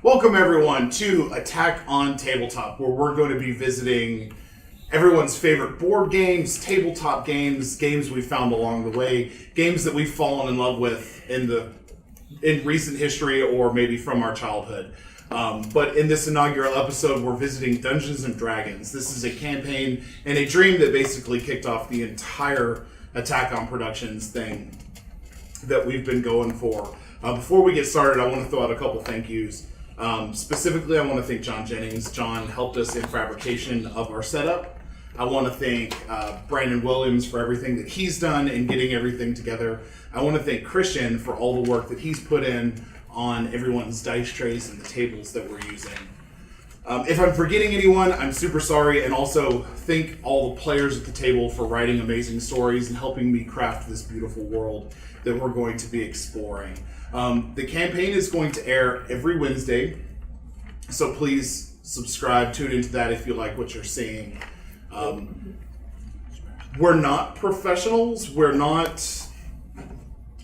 Welcome everyone to Attack on Tabletop, where we're going to be visiting everyone's favorite board games, tabletop games, games we found along the way, games that we've fallen in love with in recent history or maybe from our childhood. But in this inaugural episode, we're visiting Dungeons and Dragons. This is a campaign and a dream that basically kicked off the entire Attack on Productions thing that we've been going for. Before we get started, I want to throw out a couple thank yous. Specifically, I want to thank John Jennings. John helped us in fabrication of our setup. I want to thank Brandon Williams for everything that he's done in getting everything together. I want to thank Christian for all the work that he's put in on everyone's dice trays and the tables that we're using. If I'm forgetting anyone, I'm super sorry, and also thank all the players at the table for writing amazing stories and helping me craft this beautiful world that we're going to be exploring. The campaign is going to air every Wednesday, so please subscribe, tune into that if you like what you're seeing. We're not professionals, we're not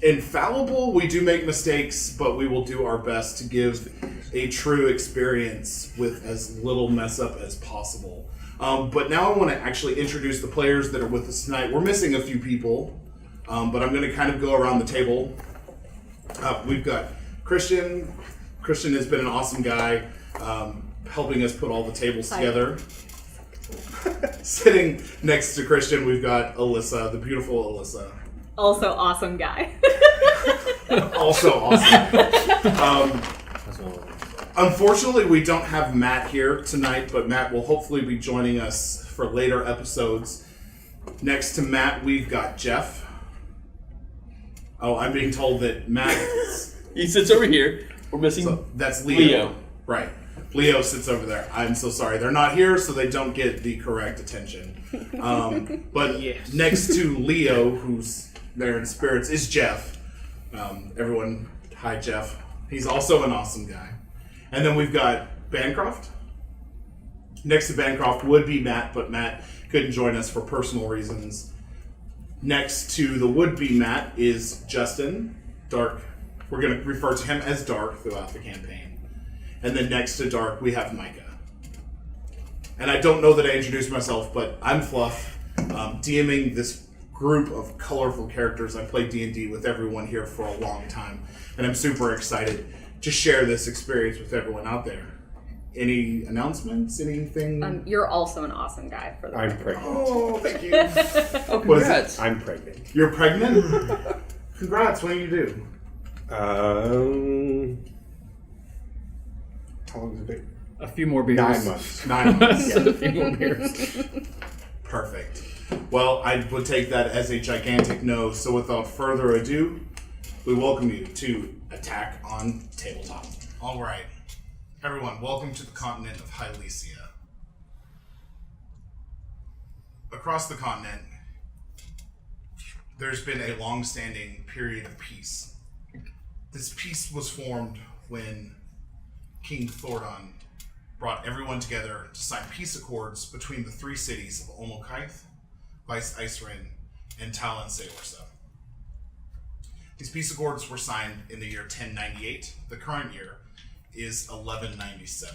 infallible, we do make mistakes, but we will do our best to give a true experience with as little mess up as possible. But now I want to actually introduce the players that are with us tonight. We're missing a few people, but I'm going to kind of go around the table. We've got Christian. Christian has been an awesome guy, helping us put all the tables together. Sitting next to Christian, we've got Alyssa, the beautiful Alyssa. Also awesome guy. Also awesome. Unfortunately, we don't have Matt here tonight, but Matt will hopefully be joining us for later episodes. Next to Matt, we've got Jeff. Oh, I'm being told that Matt... He sits over here. We're missing that's Leo. Right. Leo sits over there. I'm so sorry. They're not here, so they don't get the correct attention. But yes. Next to Leo, who's there in spirits, is Jeff. Everyone, hi Jeff. He's also an awesome guy. And then we've got Bancroft. Next to Bancroft would be Matt, but Matt couldn't join us for personal reasons. Next to the would-be Matt is Justin, Dark. We're going to refer to him as Dark throughout the campaign. And then next to Dark, we have Micah. And I don't know that I introduced myself, but I'm Fluff, DMing this group of colorful characters. I played D&D with everyone here for a long time, and I'm super excited to share this experience with everyone out there. Any announcements? Anything? You're also an awesome guy. For the I'm record. pregnant. Oh, thank you. Oh, congrats. I'm pregnant. You're pregnant? Congrats. What do you do? How long has it been? A few more beers. 9 months. 9 months. A few more beers. Perfect. Well, I would take that as a gigantic no, so without further ado, we welcome you to Attack on Tabletop. All right. Everyone, welcome to the continent of Hylesia. Across the continent, there's been a long-standing period of peace. This peace was formed when King Thordon brought everyone together to sign peace accords between the three cities of Olmokaith, Vice Icerin, and Talon Seorsa. These peace accords were signed in the year 1098. The current year is 1197.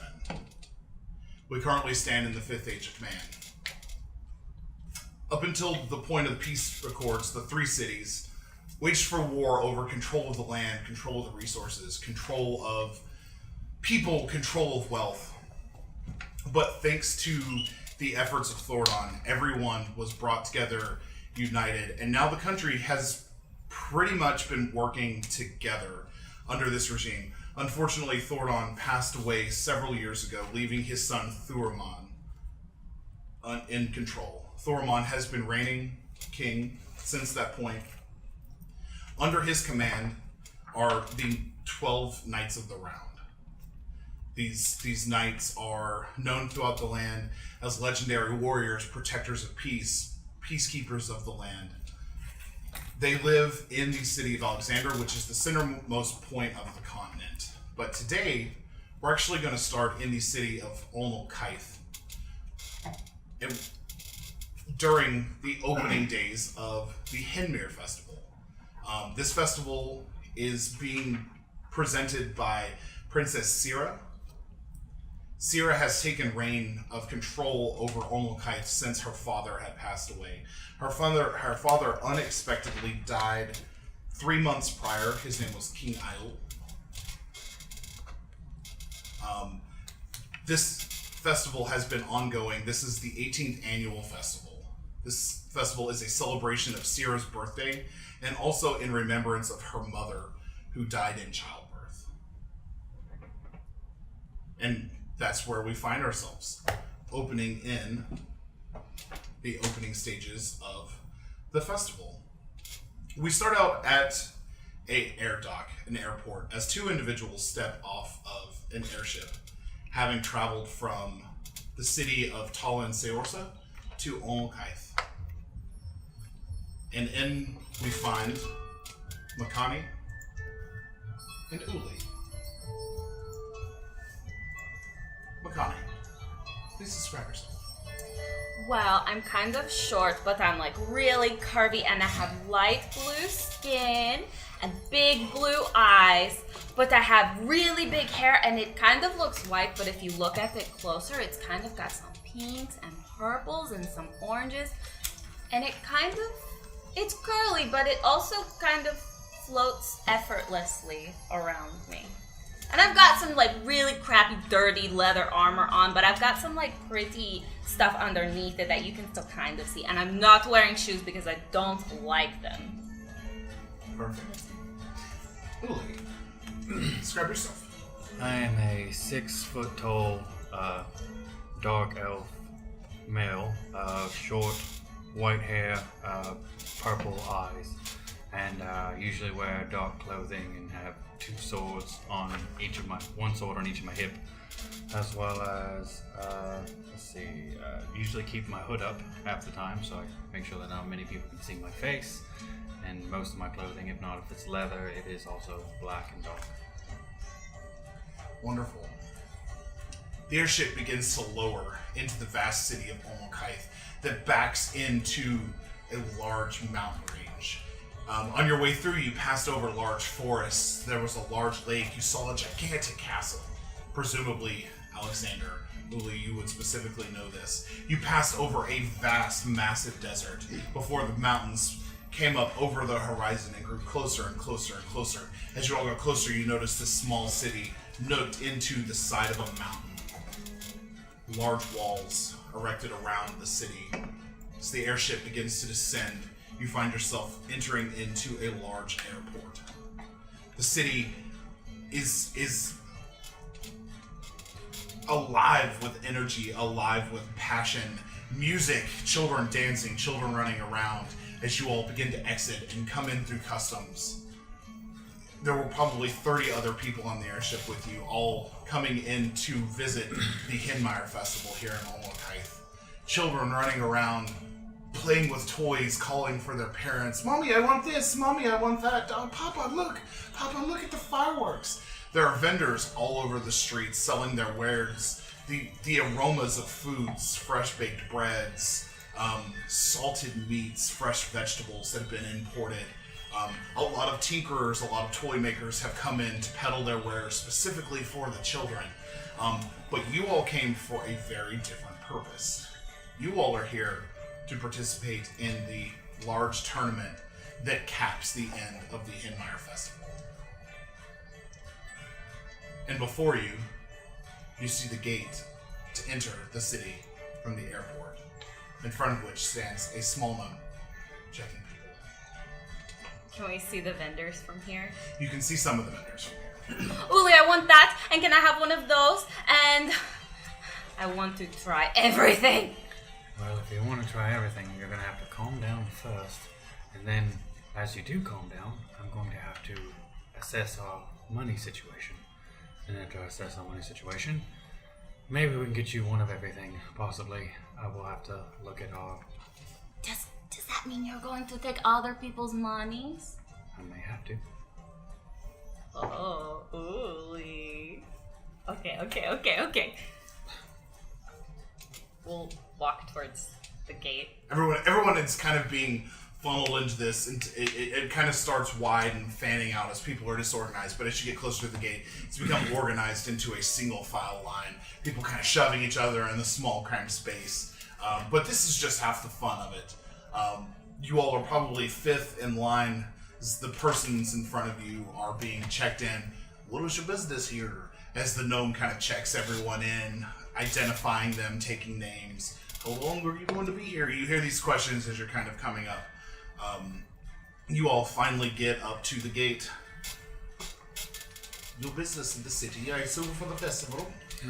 We currently stand in the 5th Age of Man. Up until the point of the peace accords, the three cities waged for war over control of the land, control of the resources, control of people, control of wealth. But thanks to the efforts of Thordon, everyone was brought together, united, and now the country has pretty much been working together under this regime. Unfortunately, Thordon passed away several years ago, leaving his son Thuramon in control. Thuramon has been reigning king since that point. Under his command are the 12 Knights of the Round. These knights are known throughout the land as legendary warriors, protectors of peace, peacekeepers of the land. They live in the city of Alexander, which is the centermost point of the continent. But today, we're actually going to start in the city of Olmokaith. During the opening days of the Hinmir festival. This festival is being presented by Princess Sira, Sierra has taken reign of control over Olmokite since her father had passed away. Her father unexpectedly died 3 months prior. His name was King Idle. This festival has been ongoing. This is the 18th annual festival. This festival is a celebration of Sierra's birthday and also in remembrance of her mother who died in childbirth. And that's where we find ourselves, opening in the opening stages of the festival. We start out at an air dock, an airport, as two individuals step off of an airship, having traveled from the city of Tala and Seorsa to Olmokite. And in we find Makani and Uli. Makani, please describe yourself. Well, I'm kind of short, but I'm like really curvy and I have light blue skin and big blue eyes, but I have really big hair and it kind of looks white, but if you look at it closer, it's kind of got some pinks and purples and some oranges, and it's curly, but it also kind of floats effortlessly around me. And I've got some like really crappy, dirty leather armor on, but I've got some like pretty stuff underneath it that you can still kind of see. And I'm not wearing shoes because I don't like them. Perfect. Uli, describe yourself. I am a 6 foot tall, dark elf male, short, white hair, purple eyes, and usually wear dark clothing and have 2 swords on one sword on each of my hip, as well as, usually keep my hood up half the time so I make sure that not many people can see my face, and most of my clothing, if not if it's leather, it is also black and dark. Wonderful. The airship begins to lower into the vast city of Olmokite that backs into a large mountain range. On your way through, you passed over large forests. There was a large lake. You saw a gigantic castle, presumably Alexander. Uli, you would specifically know this. You passed over a vast, massive desert before the mountains came up over the horizon and grew closer and closer and closer. As you all got closer, you noticed this small city nooked into the side of a mountain. Large walls erected around the city. As the airship begins to descend, you find yourself entering into a large airport. The city is alive with energy, alive with passion, music, children dancing, children running around as you all begin to exit and come in through customs. There were probably 30 other people on the airship with you, all coming in to visit the Hinmir festival here in Olmokite. Children running around, playing with toys, calling for their parents. Mommy, I want this. Mommy, I want that. Oh, Papa, look. Papa, look at the fireworks. There are vendors all over the streets selling their wares. The aromas of foods, fresh baked breads, salted meats, fresh vegetables that have been imported. A lot of tinkerers, a lot of toy makers have come in to peddle their wares specifically for the children. But you all came for a very different purpose. You all are here to participate in the large tournament that caps the end of the Hinmir Festival. And before you, you see the gate to enter the city from the airport, in front of which stands a small gnome checking people in. Can we see the vendors from here? You can see some of the vendors from here. Uli, I want that, and can I have one of those? And I want to try everything. Well, if you want to try everything, you're going to have to calm down first. And then, as you do calm down, I'm going to have to assess our money situation. And after I assess our money situation, maybe we can get you one of everything. Possibly, I will have to look at our... Does that mean you're going to take other people's monies? I may have to. Oh, Uli. Okay. We'll walk towards the gate. Everyone is kind of being funnel into this, and it kind of starts wide and fanning out as people are disorganized, but as you get closer to the gate, it's become organized into a single file line. People kind of shoving each other in the small cramped space. But this is just half the fun of it. You all are probably fifth in line as the persons in front of you are being checked in. What is your business here? As the gnome kind of checks everyone in, identifying them, taking names. How long are you going to be here? You hear these questions as you're kind of coming up. You all finally get up to the gate. Your business in the city, I assume, for the festival.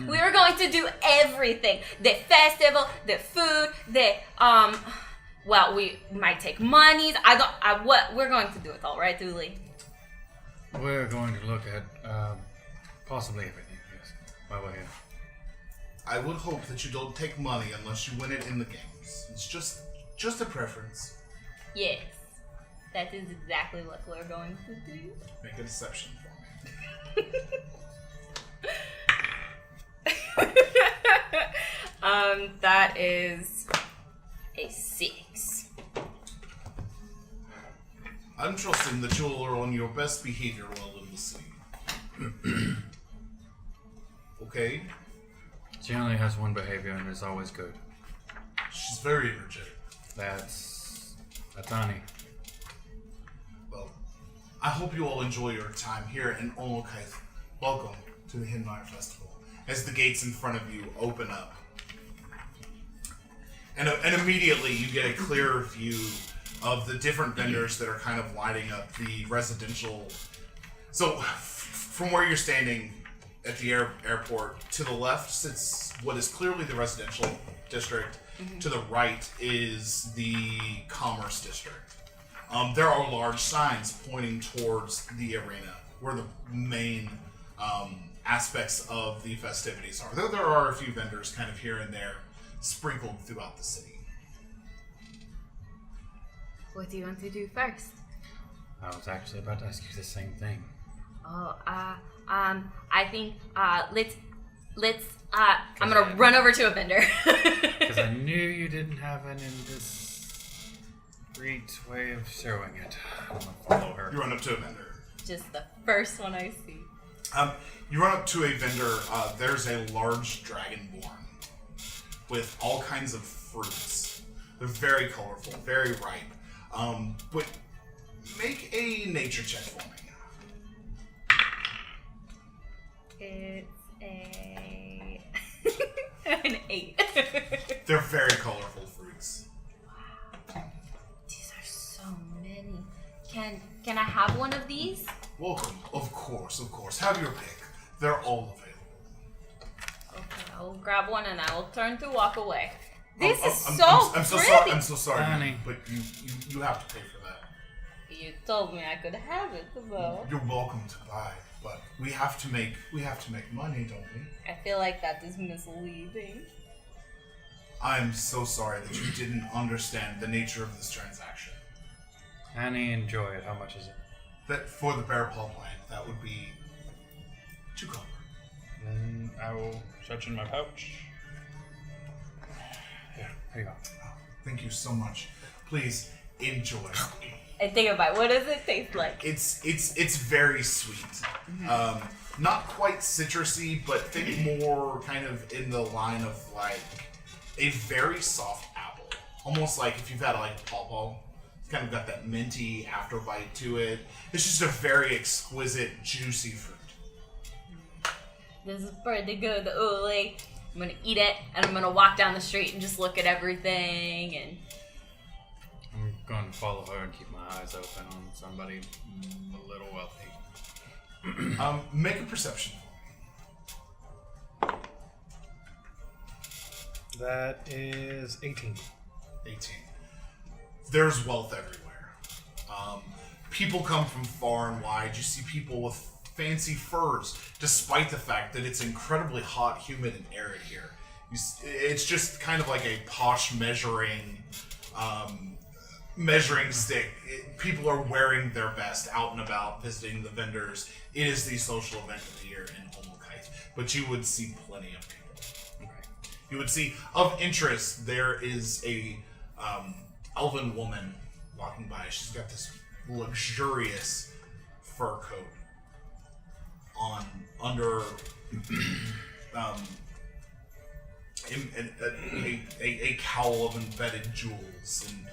We are going to do everything. The festival, the food, well, we might take monies. We're going to do it all, right, Dooley? We're going to look at possibly everything, yes, while we're here. I would hope that you don't take money unless you win it in the games. It's just a preference. Yes. That is exactly what we're going to do. Make a deception for me. That is a 6. I'm trusting that you are on your best behavior while in the city. Okay? She only has one behavior and is always good. She's very energetic. That's Annie. Well, I hope you all enjoy your time here in Olmokaith. Welcome to the Hinmir Festival. As the gates in front of you open up. And immediately you get a clearer view of the different vendors that are kind of lighting up the residential. So, from where you're standing at the airport, to the left sits what is clearly the residential district. Mm-hmm. To the right is the commerce district. There are large signs pointing towards the arena, where the main aspects of the festivities are. Though there are a few vendors kind of here and there sprinkled throughout the city. What do you want to do first? I was actually about to ask you the same thing. Oh, I think, let's, I'm gonna run over to a vendor. Because I knew you didn't have an indiscreet way of showing it. I'm gonna follow her. You run up to a vendor. Just the first one I see. You run up to a vendor. There's a large dragonborn with all kinds of fruits. They're very colorful, very ripe. But make a nature check for me. It's an 8. They're very colorful fruits. Wow. These are so many. Can I have one of these? Welcome. Of course. Have your pick. They're all available. Okay, I'll grab one and I will turn to walk away. This is I'm so pretty. I'm so sorry, Honey. but you have to pay for that. You told me I could have it, though. You're welcome to buy, but we have to make money, don't we? I feel like that is misleading. I'm so sorry that you didn't understand the nature of this transaction. Annie, enjoy it. How much is it? That for the bear paw plant, that would be 2 copper. Then I will search in my pouch. Here you go. Oh, thank you so much. Please enjoy. I think about what does it taste like? It's very sweet. Mm-hmm. Not quite citrusy, but think more kind of in the line of like a very soft apple. Almost like if you've had like a pawpaw. It's kind of got that minty after bite to it. It's just a very exquisite, juicy fruit. This is pretty good, Uli. I'm gonna eat it and I'm gonna walk down the street and just look at everything and I'm going to follow her and keep my eyes open on somebody a little wealthy. Make a perception. That is 18. 18. There's wealth everywhere. People come from far and wide. You see people with fancy furs, despite the fact that it's incredibly hot, humid, and arid here. It's just kind of like a posh measuring stick. People are wearing their best out and about, visiting the vendors. It is the social event of the year in Olmokaith, but you would see plenty of people. Okay. You would see, of interest, there is a elven woman walking by. She's got this luxurious fur coat on under a cowl of embedded jewels and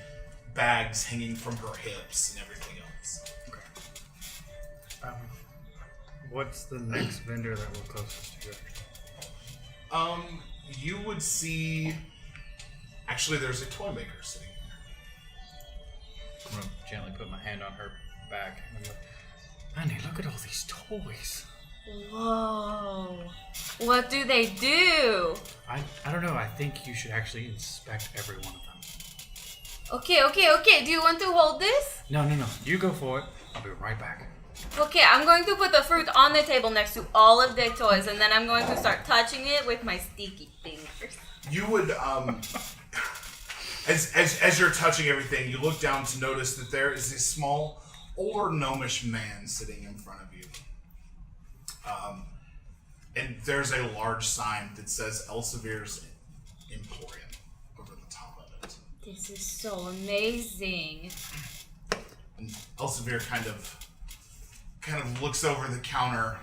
bags hanging from her hips and everything else. Okay. What's the next vendor that we're closest to? You would see. Actually, there's a toy maker sitting there. I'm gonna gently put my hand on her back. And I'm like, Annie, look at all these toys. Whoa. What do they do? I don't know. I think you should actually inspect every one of them. Okay. Do you want to hold this? No. You go for it. I'll be right back. Okay, I'm going to put the fruit on the table next to all of the toys, and then I'm going to start touching it with my sticky fingers. You would, as you're touching everything, you look down to notice that there is a small, older gnomish man sitting in front of you. And there's a large sign that says Elsevier's Emporium over the top of it. This is so amazing. And Elsevier kind of looks over the counter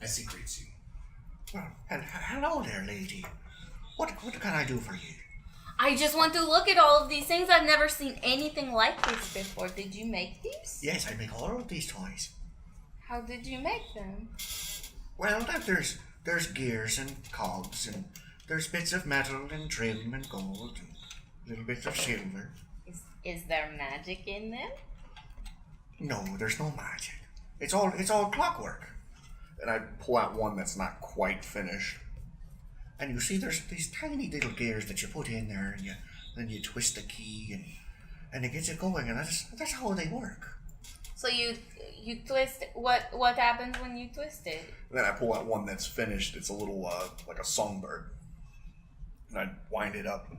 as he greets you. Well, hello there, lady. What can I do for you? I just want to look at all of these things. I've never seen anything like this before. Did you make these? Yes, I make all of these toys. How did you make them? Well, there's gears and cogs, and there's bits of metal and trim and gold, and little bits of silver. Is there magic in them? No, there's no magic. It's all clockwork. And I pull out one that's not quite finished. And you see, there's these tiny little gears that you put in there, and then you twist the key, and it gets it going, and that's how they work. So you twist. What happens when you twist it? And then I pull out one that's finished. It's a little like a songbird. And I wind it up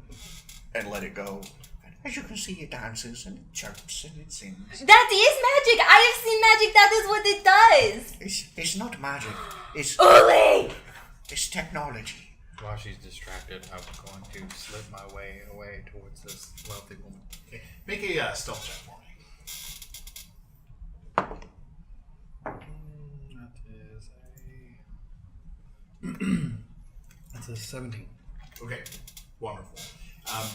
and let it go. And as you can see, it dances and it chirps and it sings. That is magic. I have seen magic. That is what it does. It's not magic. It's Uli! It's technology. While she's distracted, I'm going to slip my way away towards this wealthy woman. Okay. Make a stealth check for me. That's a 17. Okay, wonderful.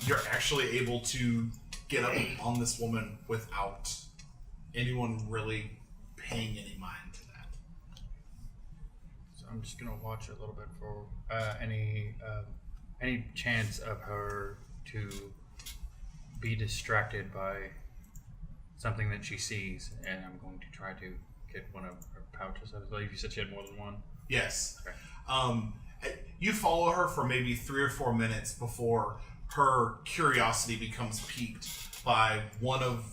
You're actually able to get up on this woman without anyone really paying any mind to that. So I'm just gonna watch a little bit for any chance of her to be distracted by something that she sees, and I'm going to try to get one of her pouches. I believe you said she had more than one. Yes. Okay. You follow her for maybe 3 or 4 minutes before her curiosity becomes piqued by one of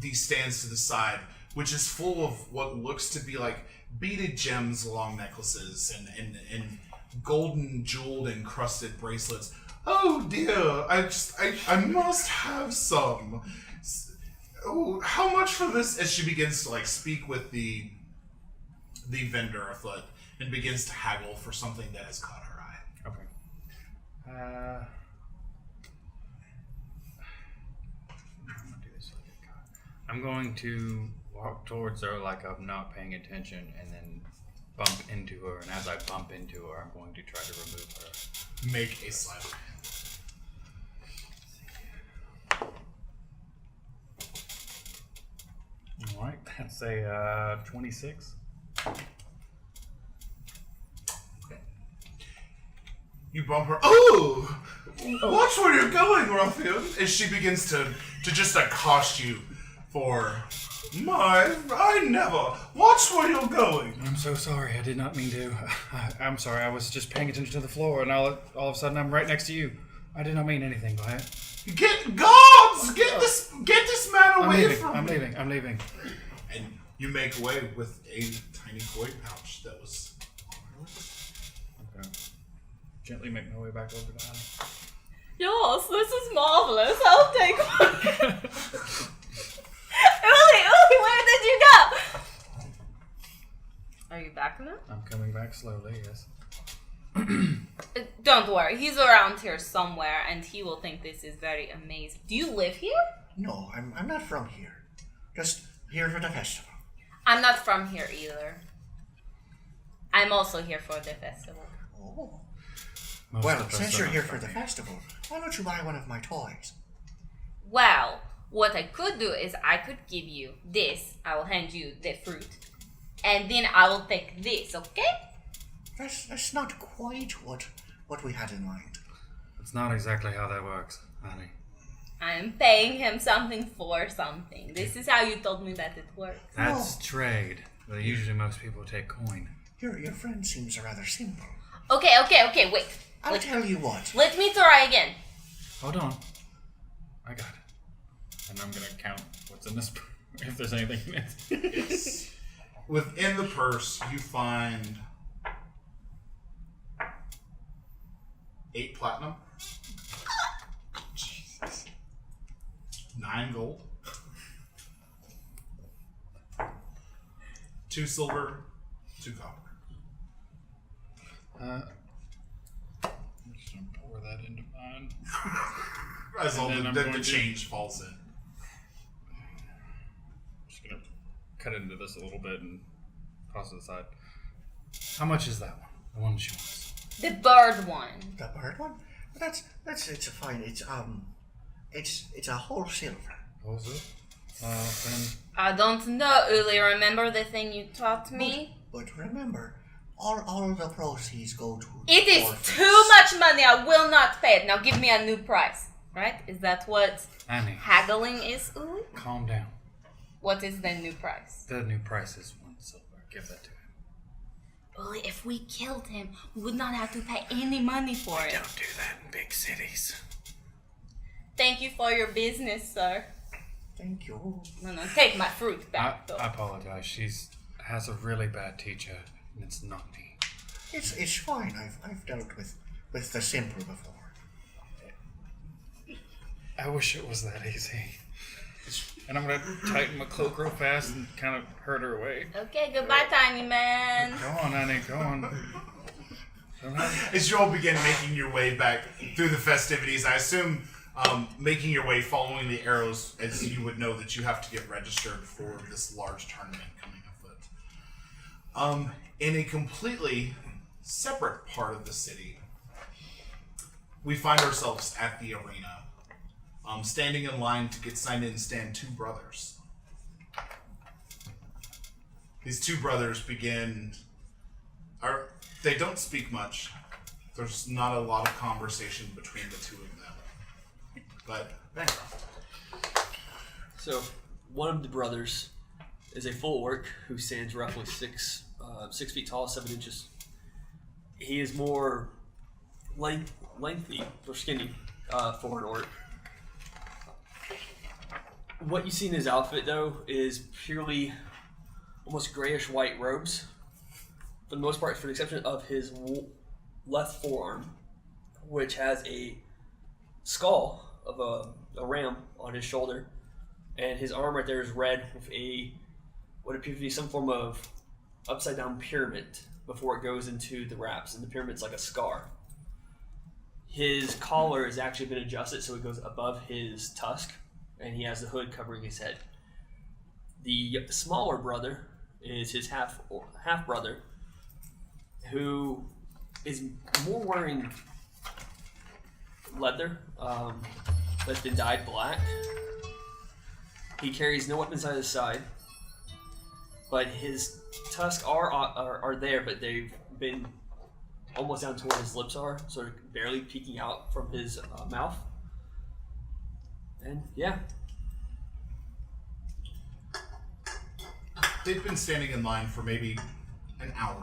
these stands to the side, which is full of what looks to be like beaded gems along necklaces and golden jeweled encrusted bracelets. Oh dear, I must have some. Oh, how much for this? As she begins to speak with the vendor afoot and begins to haggle for something that has caught her eye. Okay. I'm going to walk towards her like I'm not paying attention and then bump into her. And as I bump into her, I'm going to try to remove her. Make a sleight of hand. Alright, that's a 26. You bump her. Oh! Watch where you're going, Ruffian! As she begins to just accost you for I never. Watch where you're going. I'm so sorry. I did not mean to. I'm sorry. I was just paying attention to the floor, and all of a sudden I'm right next to you. I did not mean anything by it. Get guards! Get this man away from me. I'm leaving. And you make away with a tiny toy pouch that was on her list. Okay. Gently make my way back over to Annie. Yes, this is marvelous. I'll take one. Uli, where did you go? Are you back now? I'm coming back slowly, yes. Don't worry, he's around here somewhere, and he will think this is very amazing. Do you live here? No, I'm not from here. Just here for the festival. I'm not from here either. I'm also here for the festival. Oh. Most Well, of us since are you're not here from for the festival, why don't you buy one of my toys? Well, what I could do is I could give you this. I will hand you the fruit. And then I will take this, okay? That's not quite what we had in mind. It's not exactly how that works, honey. I'm paying him something for something. This is how you told me that it works. That's trade. But usually most people take coin. Your friend seems rather simple. Okay, wait. I'll tell you what. Let me try again. Hold on. I got it. And I'm gonna count what's in this if there's anything in it. Yes. Within the purse, you find 8 platinum. Jesus. 9 gold. 2 silver. 2 copper. I'm just gonna pour that into mine. As all then I'm the going to- change falls in. Just gonna cut into this a little bit and toss it aside. How much is that one? The one she wants. The bird one. The bird one? That's it's a fine. It's a whole silver. What was it? Then I don't know, Uli. Remember the thing you taught me? But remember, all the proceeds go to It is orphans. too much money. I will not pay it. Now give me a new price. Right? Is that what Annie, haggling is, Uli? calm down. What is the new price? The new price is 1 silver. Give that to him. Uli, if we killed him, we would not have to pay any money for it. Don't do that in big cities. Thank you for your business, sir. Thank you. No, take my fruit I back, though. apologize. She's has a really bad teacher, and it's not me. It's fine. I've dealt with the simple before. I wish it was that easy. And I'm gonna tighten my cloak real fast and kind of hurt her away. Okay, goodbye, tiny man. Go on, Annie. Go on. Don't have- As you all begin making your way back through the festivities, I assume making your way following the arrows, as you would know that you have to get registered for this large tournament coming afoot. In a completely separate part of the city, we find ourselves at the arena. Standing in line to get signed in stand 2 brothers. These 2 brothers they don't speak much. There's not a lot of conversation between the 2 of them. But, Bancroft. So, one of the brothers is a full orc who stands roughly 6 feet tall, 7 inches. He is more lengthy or skinny for an orc. What you see in his outfit, though, is purely almost grayish white robes. For the most part, for the exception of his left forearm, which has a skull of a ram on his shoulder, and his arm right there is red with what appears to be some form of upside down pyramid before it goes into the wraps, and the pyramid's like a scar. His collar has actually been adjusted so it goes above his tusk, and he has the hood covering his head. The smaller brother is his half brother, who is more wearing leather that's been dyed black. He carries no weapons at his side, but his tusks are there, but they've been almost down to where his lips are, sort of barely peeking out from his mouth. And yeah. They've been standing in line for maybe an hour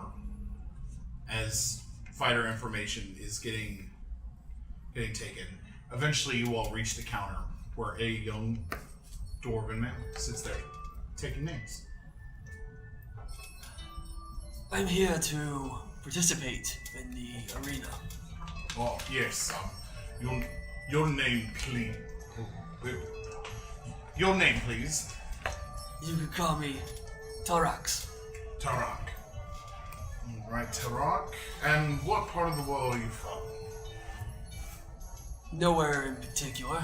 as fighter information is getting taken. Eventually you all reach the counter where a young dwarven man sits there taking names. I'm here to participate in the arena. Oh, yes. Your name, please. Your name, please. You could call me Tarax. Tarak. All right, Tarak. And what part of the world are you from? Nowhere in particular.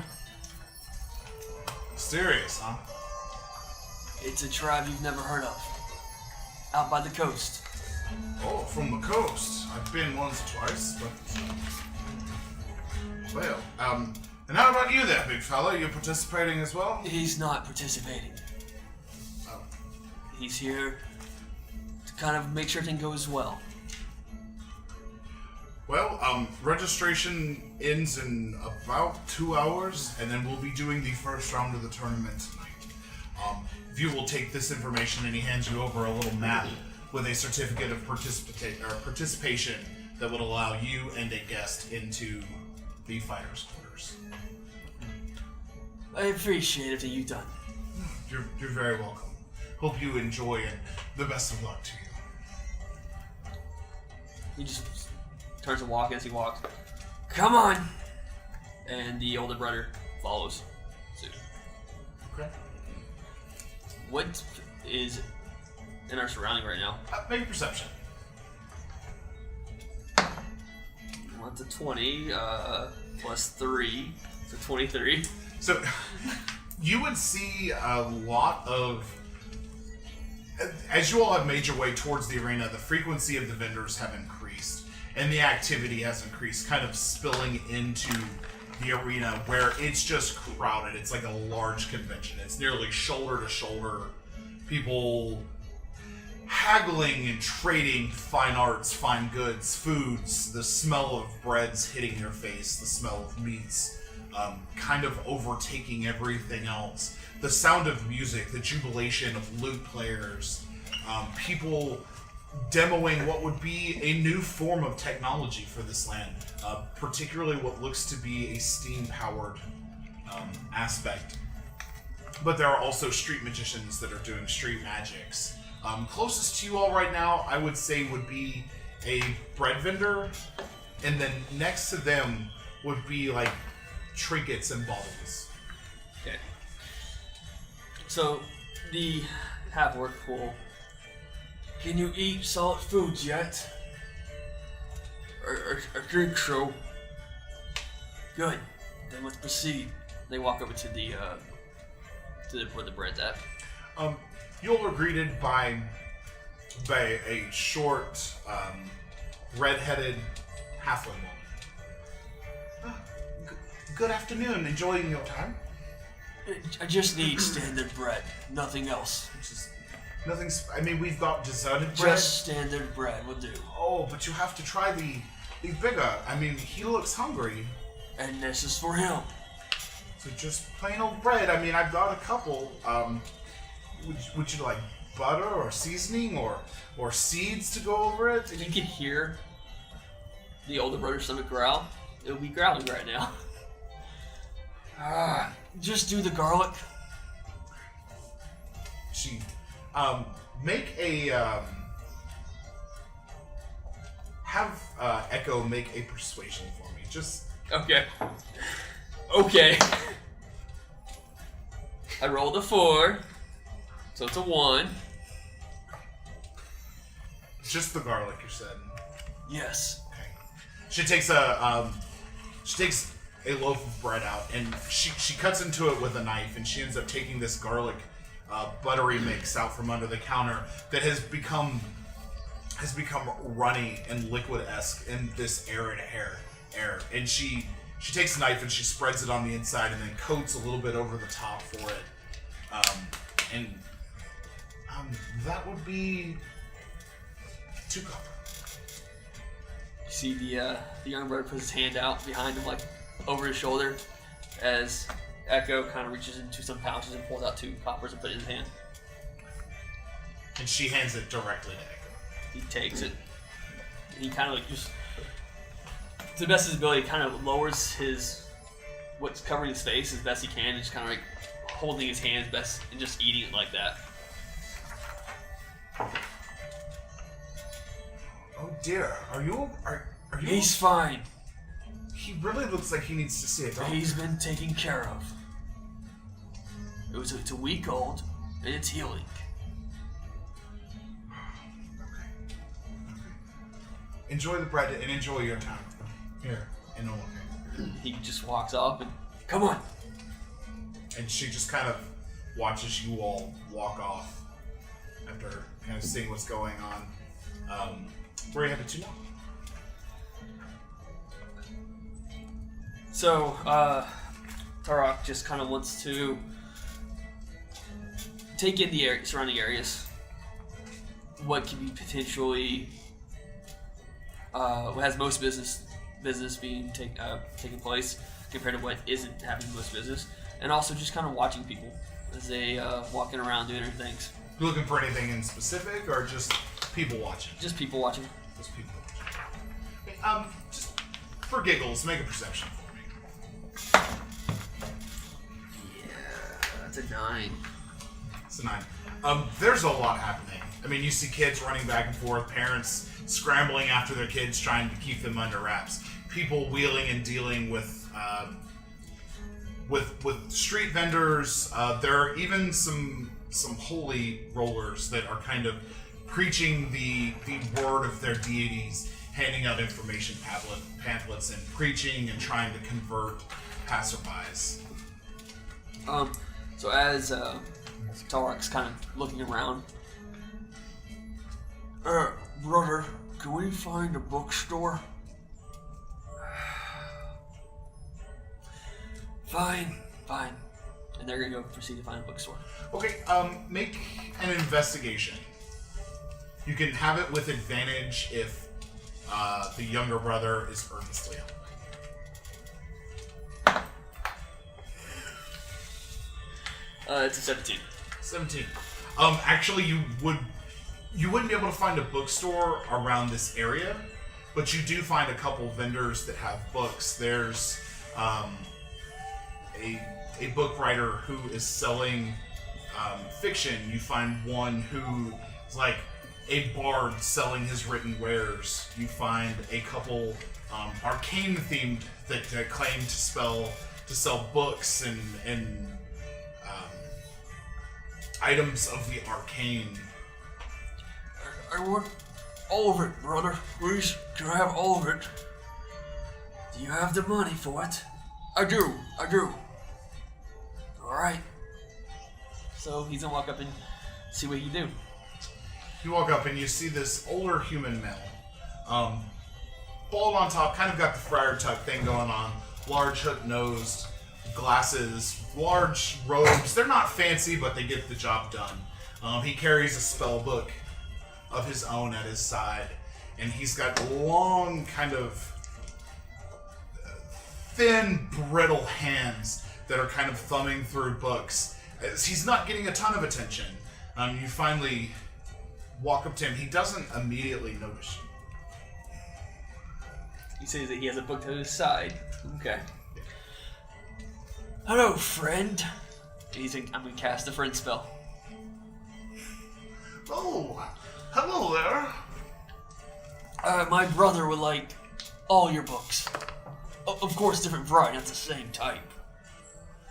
Serious, huh? It's a tribe you've never heard of. Out by the coast. Oh, from the coast. I've been once or twice, but... Well, and how about you there, big fella? You participating as well? He's not participating. Oh. He's here to kind of make sure everything goes well. Well, registration ends in about 2 hours, and then we'll be doing the first round of the tournament tonight. View will take this information and he hands you over a little map with a certificate of participation that would allow you and a guest into the fighters' quarters. I appreciate everything you've done. You're very welcome. Hope you enjoy and the best of luck to you. He just turns to walk as he walks. Come on! And the older brother follows suit. Okay. What is in our surrounding right now? Make a perception. What's a 20? Plus 3. So 23. So, you would see a lot of... As you all have made your way towards the arena, the frequency of the vendors have increased, and the activity has increased, kind of spilling into the arena where it's just crowded. It's like a large convention. It's nearly shoulder to shoulder. People haggling and trading fine arts, fine goods, foods, the smell of breads hitting your face, the smell of meats, kind of overtaking everything else. The sound of music, the jubilation of lute players, people demoing what would be a new form of technology for this land, particularly what looks to be a steam-powered aspect. But there are also street magicians that are doing street magics. Closest to you all right now, I would say, would be a bread vendor, and then next to them would be like trinkets and baubles. Okay. So, the half-orc pool. Can you eat solid foods yet? Or drink so? Good. Then let's proceed. They walk over to the where the bread's at. You all are greeted by a short, red-headed halfling woman. Good afternoon. Enjoying your time? I just need standard bread, nothing else. Nothing. I mean, we've got deserted bread. Just standard bread will do. Oh, but you have to try the bigger. I mean, he looks hungry. And this is for him. So just plain old bread. I mean, I've got a couple. Would you like butter or seasoning or seeds to go over it? If you could hear the older brother's stomach growl, it would be growling right now. Just do the garlic. She, make a, have Echo make a persuasion for me. Just Okay. Okay. I rolled a 4, so it's a 1. just the garlic, you said. Yes. Okay. She takes a loaf of bread out and she cuts into it with a knife, and she ends up taking this garlic buttery mix out from under the counter that has become runny and liquid-esque in this arid air. And she takes a knife and she spreads it on the inside and then coats a little bit over the top for it. That would be 2 copper. You see the young brother puts his hand out behind him, like over his shoulder, as Echo kind of reaches into some pouches and pulls out 2 coppers and puts it in his hand. And she hands it directly to Echo. He takes it. And he kind of like just, to the best of his ability, kind of lowers what's covering his face as best he can, and just kind of like holding his hands best and just eating it like that. Oh dear, are you? He's fine. He really looks like he needs to see a doctor. He's been taken care of. It's a week old, and it's healing. Enjoy the bread and enjoy your time. Here, and okay. He just walks off and, come on. and she just kind of watches you all walk off after kind of seeing what's going on. Where are you headed to now? So, Tarok just kind of wants to take in the surrounding areas. What can be potentially, what has most business being taking place compared to what isn't having most business, and also just kind of watching people as they walking around doing their things. You looking for anything in specific, or just people watching? Just people watching. Just people watching. Okay, just for giggles, make a perception for me. Yeah, that's a 9. It's a 9. There's a lot happening. I mean, you see kids running back and forth, parents scrambling after their kids, trying to keep them under wraps. People wheeling and dealing with street vendors. There are even some holy rollers that are kind of preaching the word of their deities, handing out information pamphlets and preaching and trying to convert passerbys. So as Tarek's kind of looking around, brother, can we find a bookstore? Fine. And they're gonna go proceed to find a bookstore. Okay, make an investigation. You can have it with advantage if the younger brother is earnestly helping. It's a 17. 17. Actually, you wouldn't be able to find a bookstore around this area, but you do find a couple vendors that have books. There's a book writer who is selling fiction. You find one who is like a bard selling his written wares. You find a couple arcane themed that claim to sell books and items of the arcane. I want all of it, brother. Please, can I have all of it? Do you have the money for it? I do. Alright. So he's gonna walk up and see what he can do. You walk up and you see this older human male. Bald on top, kind of got the friar tuck thing going on. Large hook-nosed, glasses, large robes. They're not fancy, but they get the job done. He carries a spell book of his own at his side, and he's got long, kind of thin, brittle hands that are kind of thumbing through books. He's not getting a ton of attention. You finally walk up to him. He doesn't immediately notice you. He says that he has a book to his side. Okay. Hello, friend. I'm gonna cast a friend spell. Oh, hello there. My brother would like all your books. Of course, different variety, not the same type.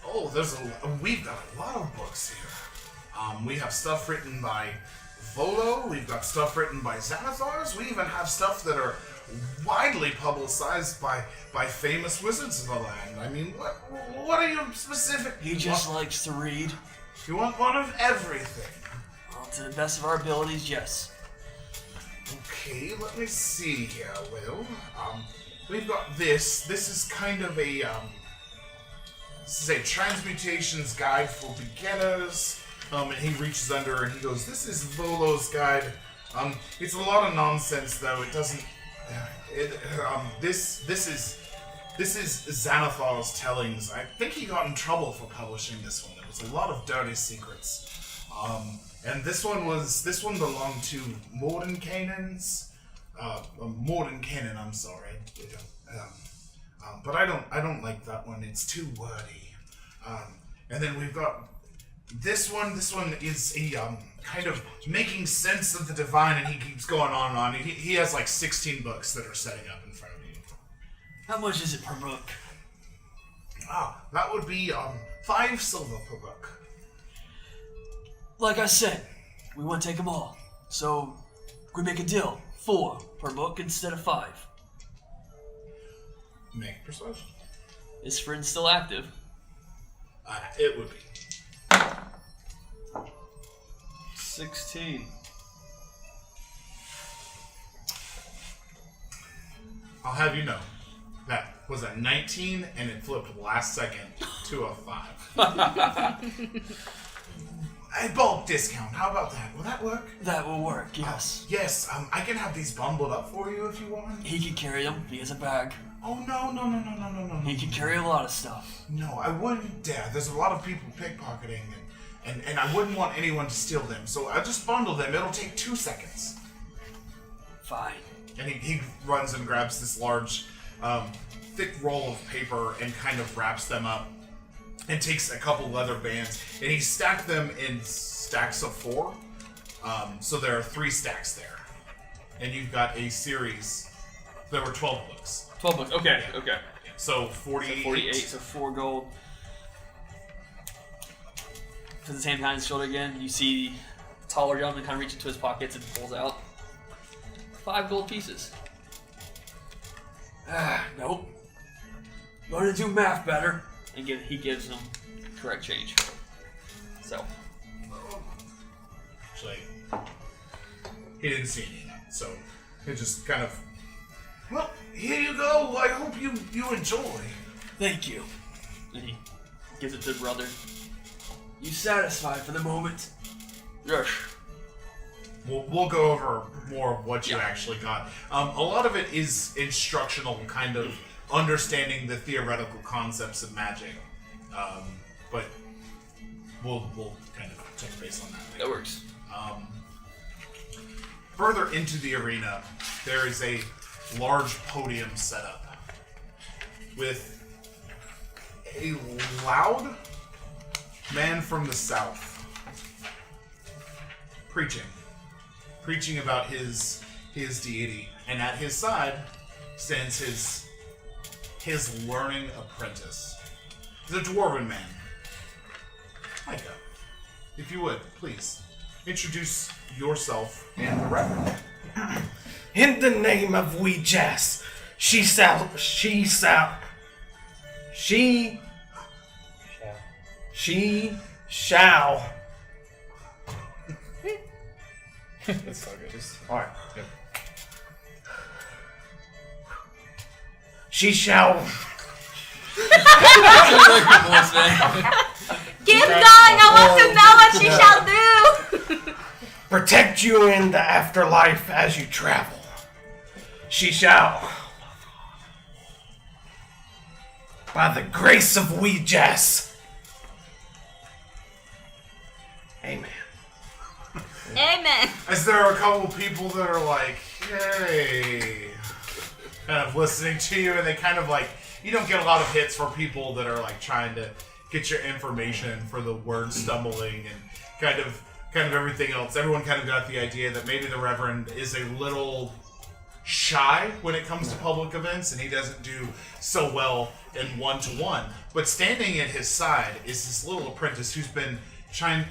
Oh, we've got a lot of books here. We have stuff written by Volo. We've got stuff written by Xanathars. We even have stuff that are widely publicized by famous wizards of the land. I mean, what are you specific? He just likes to read. You want one of everything? Well, to the best of our abilities, yes. Okay, let me see here, Will. We've got this. This is kind of a this is a transmutations guide for beginners. And he reaches under and he goes, "This is Volo's guide. It's a lot of nonsense, though. It doesn't. This is Xanathar's tellings. I think he got in trouble for publishing this one. There was a lot of dirty secrets. And this one belonged to Mordenkainen's. Mordenkainen, I'm sorry. But I don't like that one. It's too wordy. And then we've got this one. This one is a kind of making sense of the divine, and he keeps going on and on. He has like 16 books that are setting up in front of you. How much is it per book? That would be 5 silver per book. Like I said, we want to take them all. So we make a deal. 4 per book instead of 5. Make persuasion. Is friend still active? It would be. 16. I'll have you know that was a 19, and it flipped last second to a 5. A bulk discount. How about that? Will that work? That will work, yes. Yes. I can have these bundled up for you if you want. He can carry them. He has a bag. Oh no. He can carry a lot of stuff. No, I wouldn't dare. There's a lot of people pickpocketing, and I wouldn't want anyone to steal them. So I'll just bundle them. It'll take 2 seconds. Fine. And he runs and grabs this large, thick roll of paper and kind of wraps them up and takes a couple leather bands and he stacked them in stacks of 4. So there are 3 stacks there. And you've got a series. There were 12 books. 12 books. Okay, okay. So 48. So 48, so 4 gold. To the same time, shoulder again, you see the taller gentleman kind of reach into his pockets and pulls out 5 gold pieces. Nope. Learn to do math better. And he gives them correct change. So. Actually, he didn't see any of that. So it just kind of, well, here you go. I hope you enjoy. Thank you. And he gives it to the brother. You satisfied for the moment? Yes. We'll go over more of what you actually got. A lot of it is instructional, kind of understanding the theoretical concepts of magic. But we'll kind of touch base on that later. That works. Further into the arena, there is a large podium set up with a loud man from the south preaching about his deity, and at his side stands his learning apprentice. He's a dwarven man. Micah, if you would, please introduce yourself and the Reverend. In the name of Weejas, she shall. That's so good. Alright. Yep. She shall. Keep going. I want to know what she shall do. Protect you in the afterlife as you travel. She shall. By the grace of Weejas. Amen. Amen. As there are a couple people that are like, hey, kind of listening to you, and they kind of like, you don't get a lot of hits for people that are like trying to get your information for the word stumbling and kind of everything else. Everyone kind of got the idea that maybe the Reverend is a little shy when it comes to public events, and he doesn't do so well in one-to-one. But standing at his side is this little apprentice who's been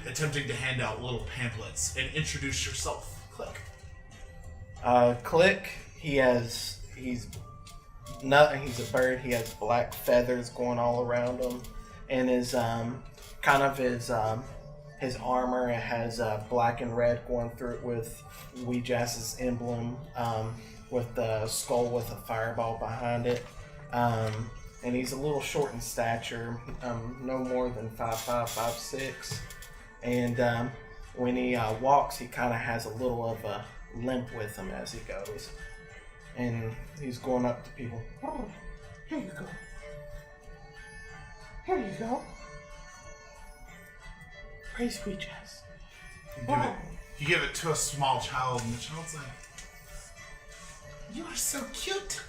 attempting to hand out little pamphlets. And introduce yourself. Click. Click. He's nothing. He's a bird. He has black feathers going all around him, and his his armor, it has black and red going through it with Weejas's emblem, with the skull with a fireball behind it. And he's a little short in stature, no more than 5'5", 5'6". And when he walks, he kind of has a little of a limp with him as he goes. And he's going up to people. Oh, here you go. Here you go. Praise Weejas. You give it to a small child, and the child's like, "You are so cute."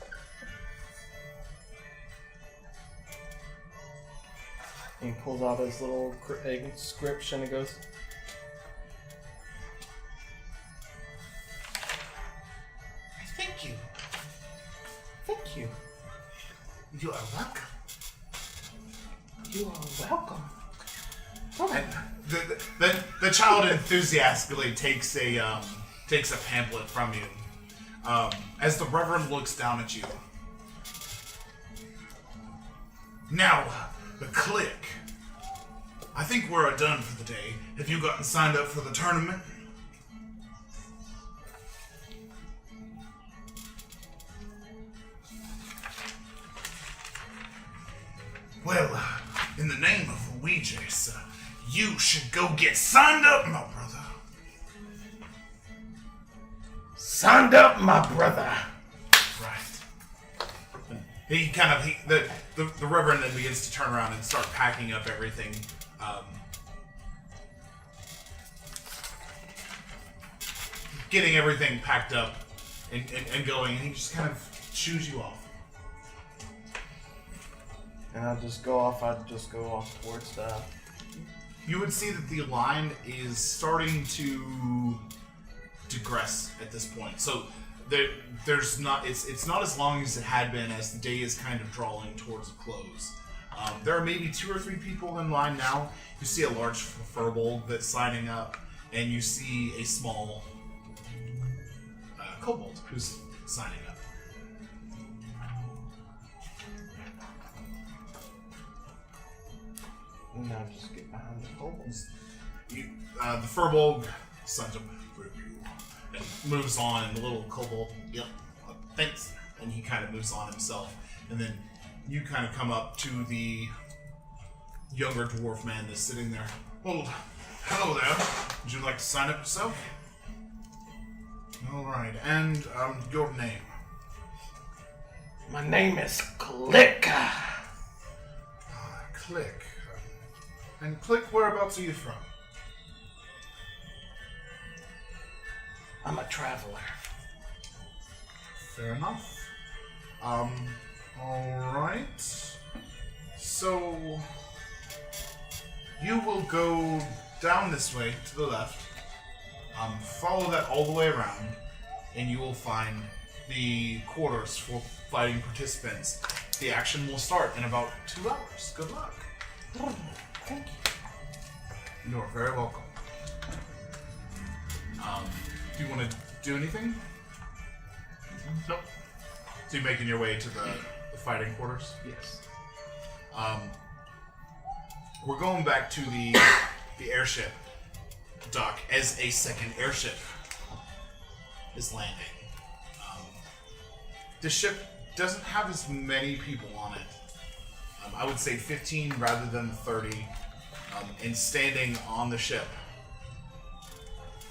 And he pulls out his little inscription and goes, Thank you. "Thank you. You are welcome. You are welcome." And the child enthusiastically takes a pamphlet from you. As the Reverend looks down at you. Now, the click. I think we're done for the day. Have you gotten signed up for the tournament? Well, in the name of Ouija's, you should go get signed up, my brother. Signed up, my brother. Right. The Reverend then begins to turn around and start packing up everything. Getting everything packed up and going, and he just kind of shoos you off. And I'd just go off towards the... You would see that the line is starting to digress at this point. So there's not it's not as long as it had been as the day is kind of drawing towards a close. There are maybe 2 or 3 people in line now. You see a large furball that's signing up, and you see a small kobold who's signing up. And I'll just get behind the kobolds. The furball signs up for you and moves on, and the little kobold, yep, thanks, and he kind of moves on himself, and then you kind of come up to the younger dwarf man that's sitting there. Well, hello there. Would you like to sign up yourself? All right, and your name? My name is Click. Click. And Click, whereabouts are you from? I'm a traveler. Fair enough. All right. So you will go down this way to the left. Follow that all the way around, and you will find the quarters for fighting participants. The action will start in about 2 hours. Good luck. Oh, thank you. You are very welcome. Do you want to do anything? Nope. So you're making your way to the fighting quarters? Yes. We're going back to the airship dock as a second airship is landing. The ship doesn't have as many people on it. I would say 15 rather than 30. And standing on the ship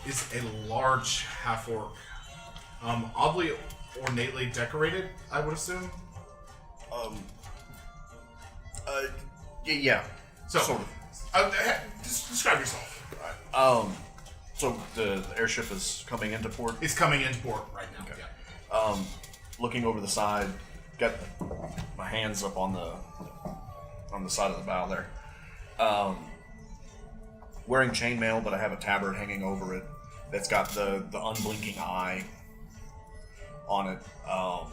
is a large half-orc. Oddly, ornately decorated, I would assume. Yeah. So, sort of. Describe yourself. So the airship is coming into port. It's coming into port right now. Okay. Yeah. Looking over the side, got my hands up on the side of the bow there. Wearing chainmail, but I have a tabard hanging over it that's got the unblinking eye on it. I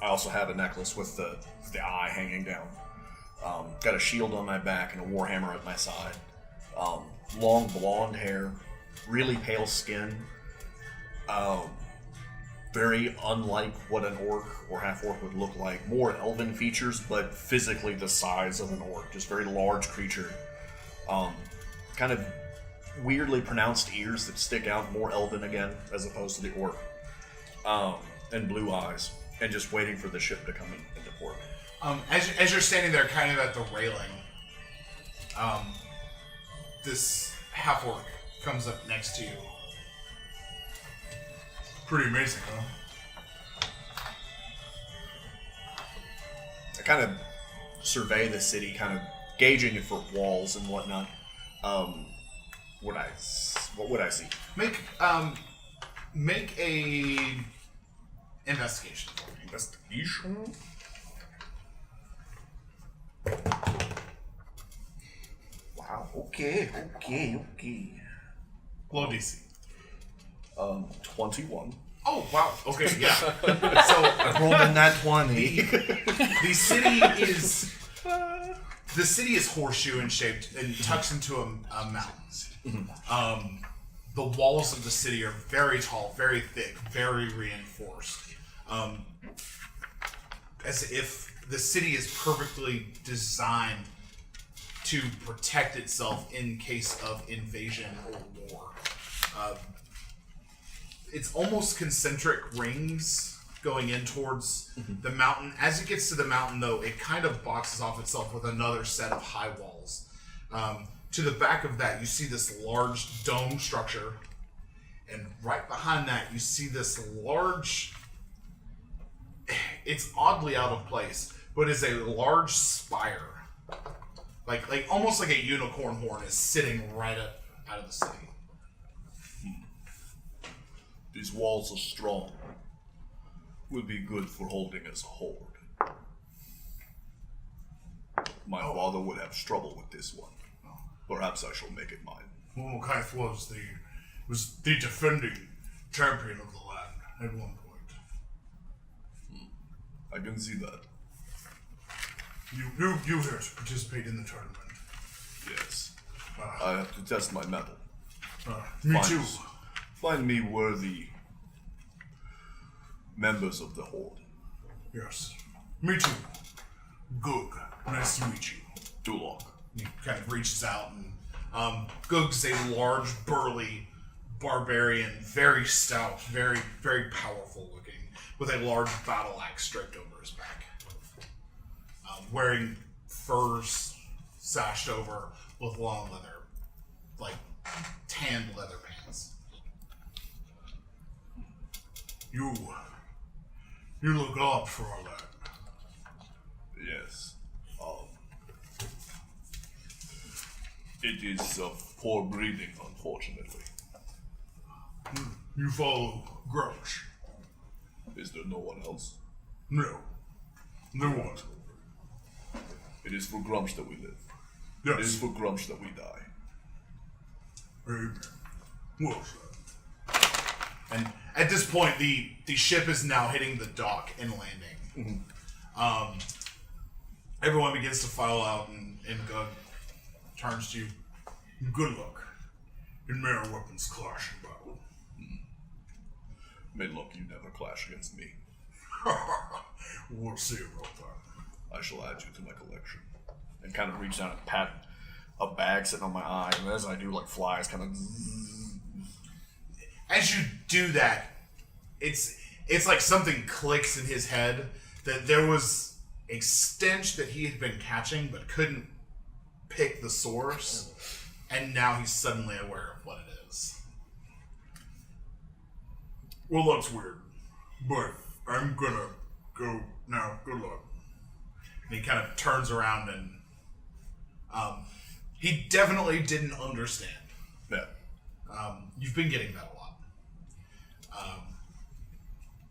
also have a necklace with the eye hanging down. Got a shield on my back and a warhammer at my side. Long blonde hair, really pale skin. Very unlike what an orc or half-orc would look like. More elven features, but physically the size of an orc. Just very large creature. Kind of weirdly pronounced ears that stick out, more elven again, as opposed to the orc. And blue eyes. And just waiting for the ship to come into port. As you're standing there kind of at the railing, this half-orc comes up next to you. Pretty amazing, huh? I kind of survey the city, kind of gauging it for walls and whatnot. What would I see? Make a investigation for me. Investigation? Wow, okay. Low DC. 21. Oh wow. Okay, yeah. So I rolled in that 20. the city is horseshoe in shaped and tucks into a mountain. The walls of the city are very tall, very thick, very reinforced. As if the city is perfectly designed to protect itself in case of invasion or war. It's almost concentric rings going in towards the mountain. As it gets to the mountain, though, it kind of boxes off itself with another set of high walls. To the back of that, you see this large dome structure, and right behind that, you see this large... It's oddly out of place, but is a large spire. Like almost like a unicorn horn is sitting right out of the city. These walls are strong. Will be good for holding as a horde. My father would have trouble with this one. Perhaps I shall make it mine. Mormokaith was the defending champion of the land at one point. I can see that. You here to participate in the tournament? Yes. I have to test my mettle. Me too. Find me worthy members of the horde. Yes. Me too. Goog. Nice to meet you. Dulok. He kind of reaches out and Goog's a large, burly barbarian, very stout, very, very powerful looking, with a large battle axe draped over his back. Wearing furs sashed over with long leather, like tanned leather pants. You look up for all that. Yes. It is of poor breeding, unfortunately. You follow Grumsh? Is there no one else? No. No one. It is for Grumsh that we live. Yes. It is for Grumsh that we die. Amen. Well said. And at this point, the ship is now hitting the dock and landing. Everyone begins to file out, and Gug turns to you. Good luck. Hinmir weapons clash in battle. May luck you never clash against me. We'll see about that. I shall add you to my collection. And kind of reach down and pat a bag sitting on my eye, and as I do, like flies kind of... As you do that, it's like something clicks in his head that there was a stench that he had been catching but couldn't pick the source, and now he's suddenly aware of what it is. Well, that's weird, but I'm gonna go now. Good luck. And he kind of turns around and he definitely didn't understand. Yeah. You've been getting that a lot.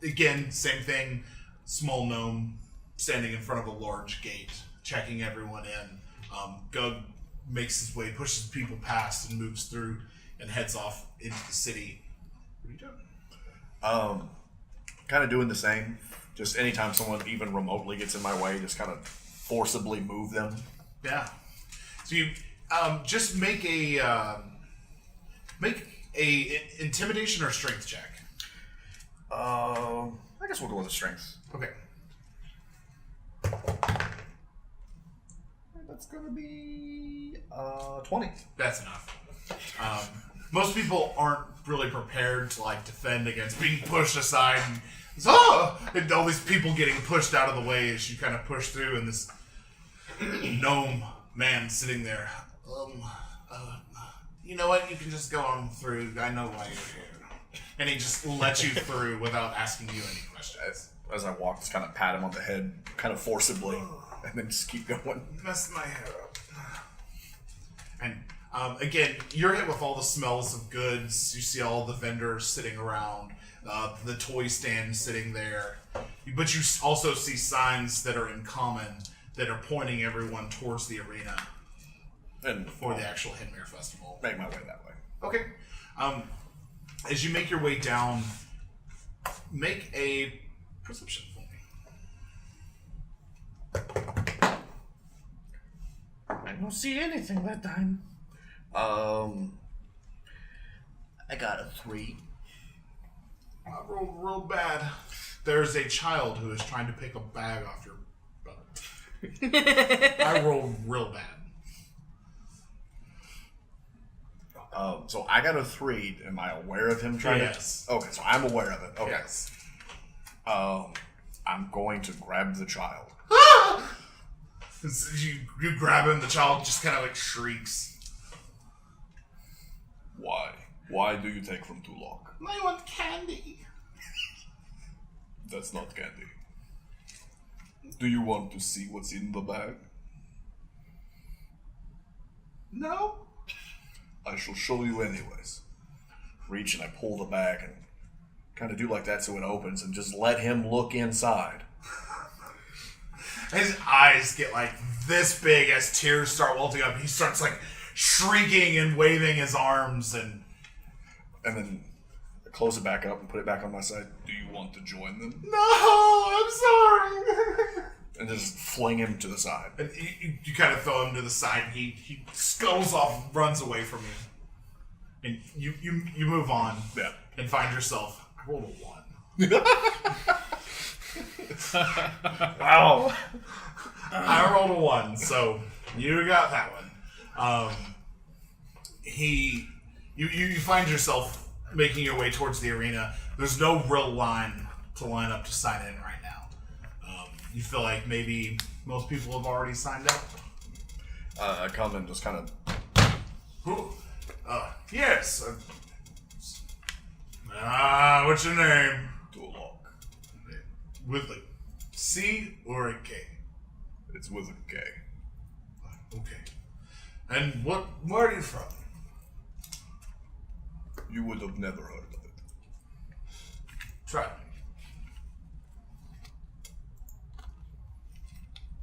Again, same thing. Small gnome standing in front of a large gate, checking everyone in. Gug makes his way, pushes people past, and moves through and heads off into the city. What are you doing? Kind of doing the same. Just anytime someone even remotely gets in my way, just kind of forcibly move them. Yeah. So you just make a intimidation or strength check. I guess we'll go with the strength. Okay. That's gonna be 20. That's enough. Most people aren't really prepared to defend against being pushed aside and all these people getting pushed out of the way as you kind of push through, and this gnome man sitting there. You know what? You can just go on through. I know why you're here. And he just lets you through without asking you any questions. As I walk, just kind of pat him on the head, kind of forcibly, and then just keep going. Messed my hair up. And again, you're hit with all the smells of goods. You see all the vendors sitting around, the toy stand sitting there. But you also see signs that are in common that are pointing everyone towards the arena And for the actual Hinmir Festival. make my way that way. Okay. As you make your way down, make a perception for me. I don't see anything that time. I got a 3. I rolled real bad. There's a child who is trying to pick a bag off your butt. I rolled real bad. So I got a 3. Am I aware of him trying Yes. to? Okay, so I'm aware of it. Okay. Yes. I'm going to grab the child. You grab him, the child just kind of like shrieks. Why? Why do you take from Tulok? I want candy. That's not candy. Do you want to see what's in the bag? No. I shall show you anyways. Reach and I pull the bag and kind of do like that so it opens and just let him look inside. His eyes get like this big as tears start welting up. He starts like shrieking and waving his arms and then I close it back up and put it back on my side. Do you want to join them? no, I'm sorry. And just fling him to the side. And you kind of throw him to the side. And he scuttles off, runs away from you, and you move on. Yeah. And find yourself. I rolled a 1. Wow. I rolled a 1, so you got that one. You find yourself making your way towards the arena. There's no real line to line up to sign in right now. You feel like maybe most people have already signed up? I come and just kind of... Yes. What's your name? Tulok. With a C or a K? It's with a K. Okay. And where are you from? You would have never heard of it. Try me.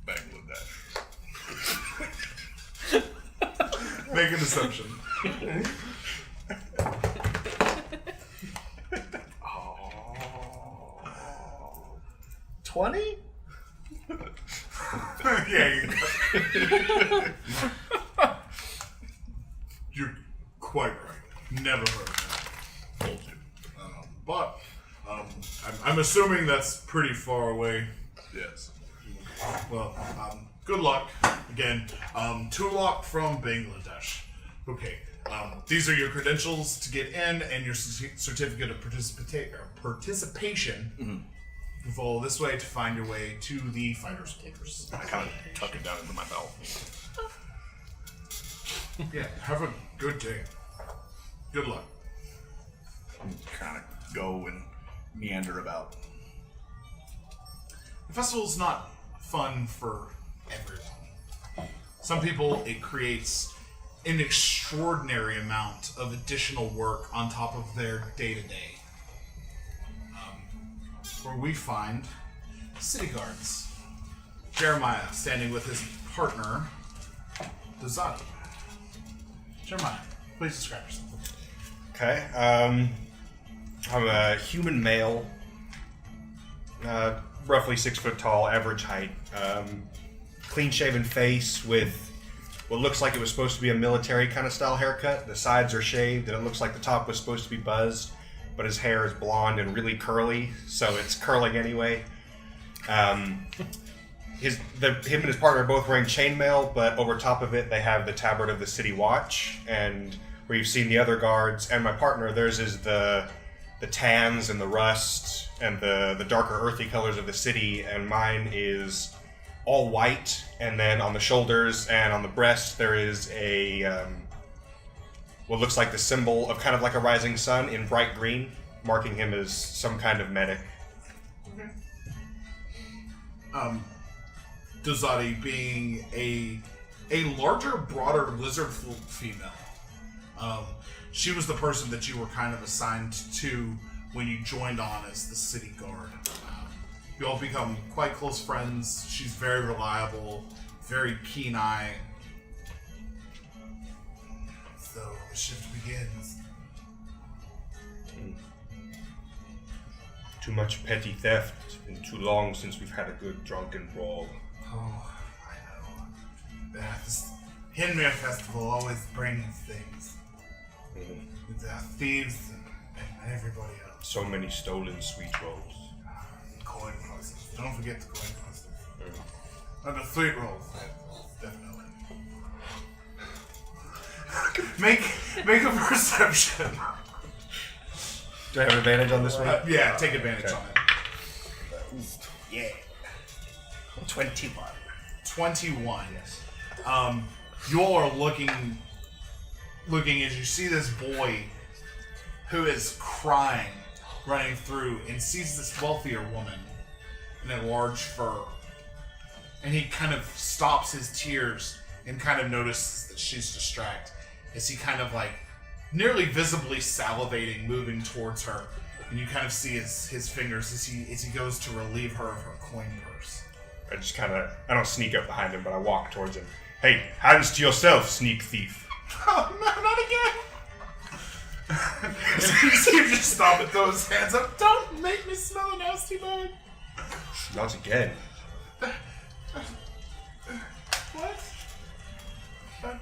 Bangladesh. Make an assumption. 20? Yeah, you're quite right. Never heard of that. Told you. But I'm assuming that's pretty far away. Yes. Well, good luck again. Tulok from Bangladesh. Okay. These are your credentials to get in and your certificate of participation. Mm-hmm. You follow this way to find your way to the fighters' quarters. I kind of tuck it down into my belt. Yeah, have a good day. Good luck. Kind of go and meander about. The festival's not fun for everyone. Some people, it creates an extraordinary amount of additional work on top of their day-to-day. Where we find city guards. Jeremiah standing with his partner, Dazati. Jeremiah, please describe yourself. Okay, I'm a human male, roughly 6 foot tall, average height, clean-shaven face with what looks like it was supposed to be a military kind of style haircut. The sides are shaved, and it looks like the top was supposed to be buzzed, but his hair is blonde and really curly, so it's curling anyway. Him and his partner are both wearing chainmail, but over top of it, they have the tabard of the City Watch, and where you've seen the other guards and my partner, theirs is the tans and the rust and the darker earthy colors of the city, and mine is all white, and then on the shoulders and on the breast there is a what looks like the symbol of kind of like a rising sun in bright green, marking him as some kind of medic. Okay. Dazati being a larger, broader lizard female. She was the person that you were kind of assigned to when you joined on as the city guard. You all become quite close friends. She's very reliable, very keen eye. So the shift begins. Too much petty theft. It's been too long since we've had a good drunken brawl. Oh, I know. This Hinmir festival always brings things. The thieves and everybody else. So many stolen sweet rolls. Coin purses. Don't forget the coin purses. And the sweet rolls. Definitely. Make a perception. Do I have advantage on this one? Yeah, take advantage Okay. on it. Yeah. 21. 21. Yes. You all are looking as you see this boy who is crying, running through, and sees this wealthier woman in a large fur. And he kind of stops his tears and kind of notices that she's distracted as he kind of like nearly visibly salivating, moving towards her. And you kind of see his fingers as he goes to relieve her of her coin purse. I don't sneak up behind him, but I walk towards him. Hey, hands to yourself, sneak thief. Oh, no, not again! And you see him just stop and throw his hands up. Don't make me smell a nasty bug. Not again. What?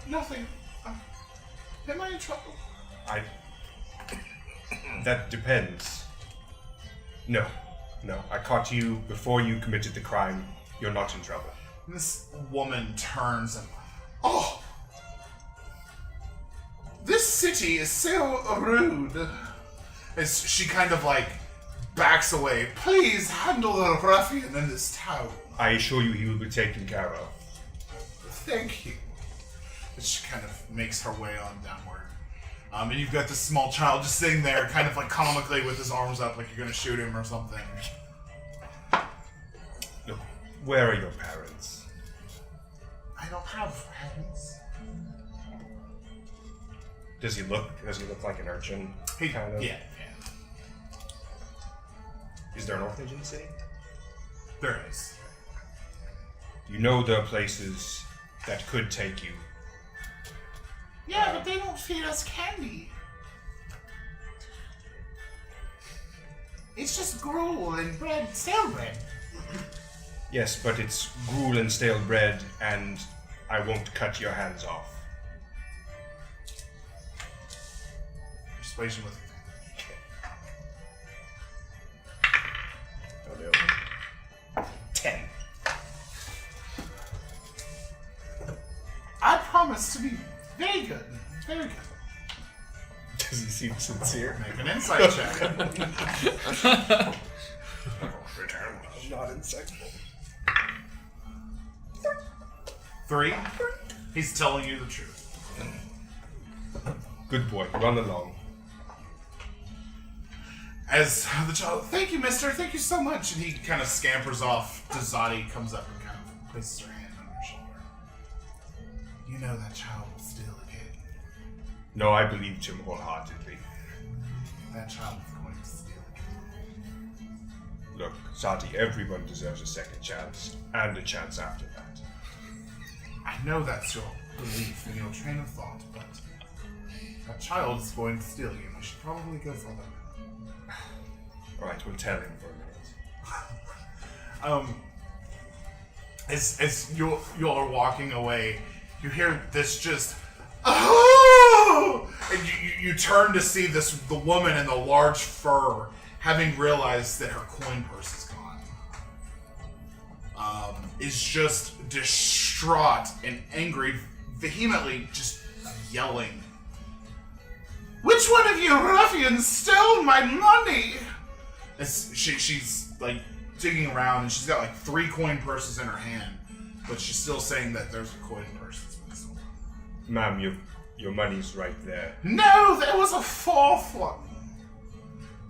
Nothing. Am I in trouble? That depends. No. I caught you before you committed the crime. You're not in trouble. And this woman turns and... Oh! This city is so rude. As she kind of like backs away. Please handle the ruffian in this town. I assure you he will be taken care of. Thank you. And she kind of makes her way on downward. And you've got this small child just sitting there, kind of like comically with his arms up, like you're gonna shoot him or something. Look, where are your parents? I don't have parents. Does he look like an urchin? Kind of. Yeah. Is there an orphanage in the city? There is. You know there are places that could take you. Yeah, but they don't feed us candy. It's just gruel and bread, stale bread. Yes, but it's gruel and stale bread, and I won't cut your hands off. Persuasion with Oh no. 10. I promise to be very good. Very good. Does he seem sincere? Make an insight check. Return not insightful. 3. He's telling you the truth. Good boy, run along. As the child, thank you, mister, thank you so much. And he kind of scampers off. Dazadi comes up and kind of places her hand on her shoulder. You know that child will steal again. No, I believed him wholeheartedly. That child is going to steal again. Look, Sati, everyone deserves a second chance, and a chance after that. I know that's your belief and your train of thought, but that child is going to steal you. We should probably go for them. Alright, we'll tell him for a minute. As you are walking away, you hear this just, oh! And you turn to see the woman in the large fur, having realized that her coin purse is gone. Is just distraught and angry, vehemently just yelling. Which one of you ruffians stole my money? As she's like digging around and she's got like 3 coin purses in her hand, but she's still saying that there's a coin purse that's been stolen. Ma'am, your money's right there. No, there was a 4th one.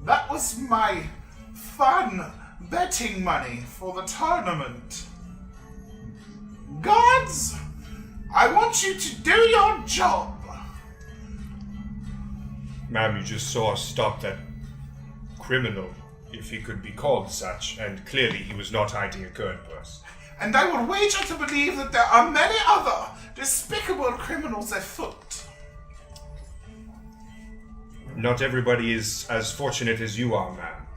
That was my fun betting money for the tournament. Guards, I want you to do your job. Ma'am, you just saw us stop that criminal, if he could be called such, and clearly he was not hiding a coin purse. And I would wager to believe that there are many other despicable criminals afoot. Not everybody is as fortunate as you are, ma'am.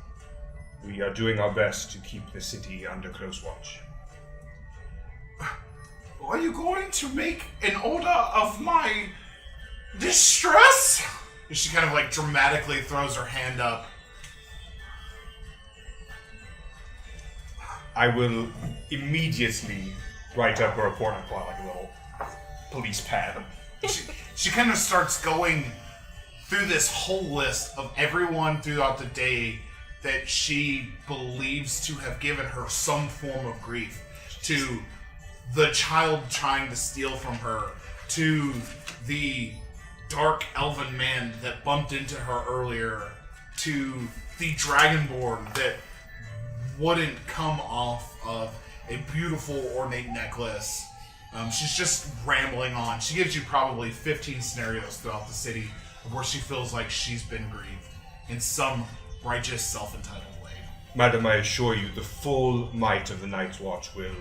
We are doing our best to keep the city under close watch. Are you going to make an order of my distress? And she kind of like dramatically throws her hand up. I will immediately write up a report. I pull out like a little police pad. She kind of starts going through this whole list of everyone throughout the day that she believes to have given her some form of grief. To the child trying to steal from her, to the dark elven man that bumped into her earlier, to the dragonborn that wouldn't come off of a beautiful ornate necklace. She's just rambling on. She gives you probably 15 scenarios throughout the city of where she feels like she's been grieved in some righteous, self-entitled way. Madam, I assure you, the full might of the Night's Watch will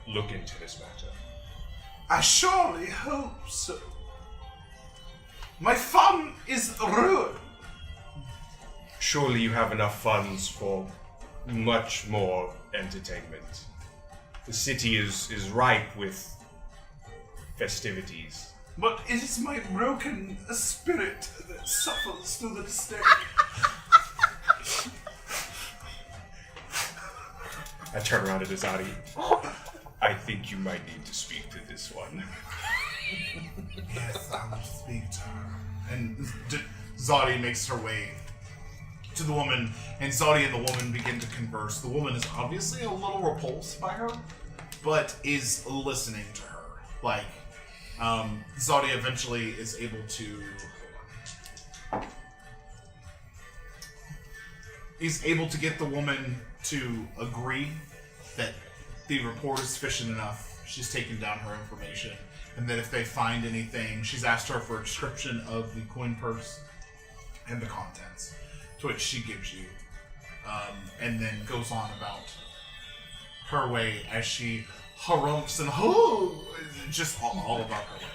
look into this matter. I surely hope so. My fun is ruined. Surely you have enough funds for much more entertainment. The city is ripe with festivities. But it is my broken spirit that suffers through the mistake. I turn around to Azadi. I think you might need to speak to this one. Yes, I will speak to her. And Zodi makes her way to the woman, and Zodi and the woman begin to converse. The woman is obviously a little repulsed by her, but is listening to her. Like, Zodi eventually is able to... He's able to get the woman to agree that the report is sufficient enough. She's taken down her information. And that if they find anything, she's asked her for a description of the coin purse and the contents, to which she gives you. And then goes on about her way as she harumphs and just all about her way.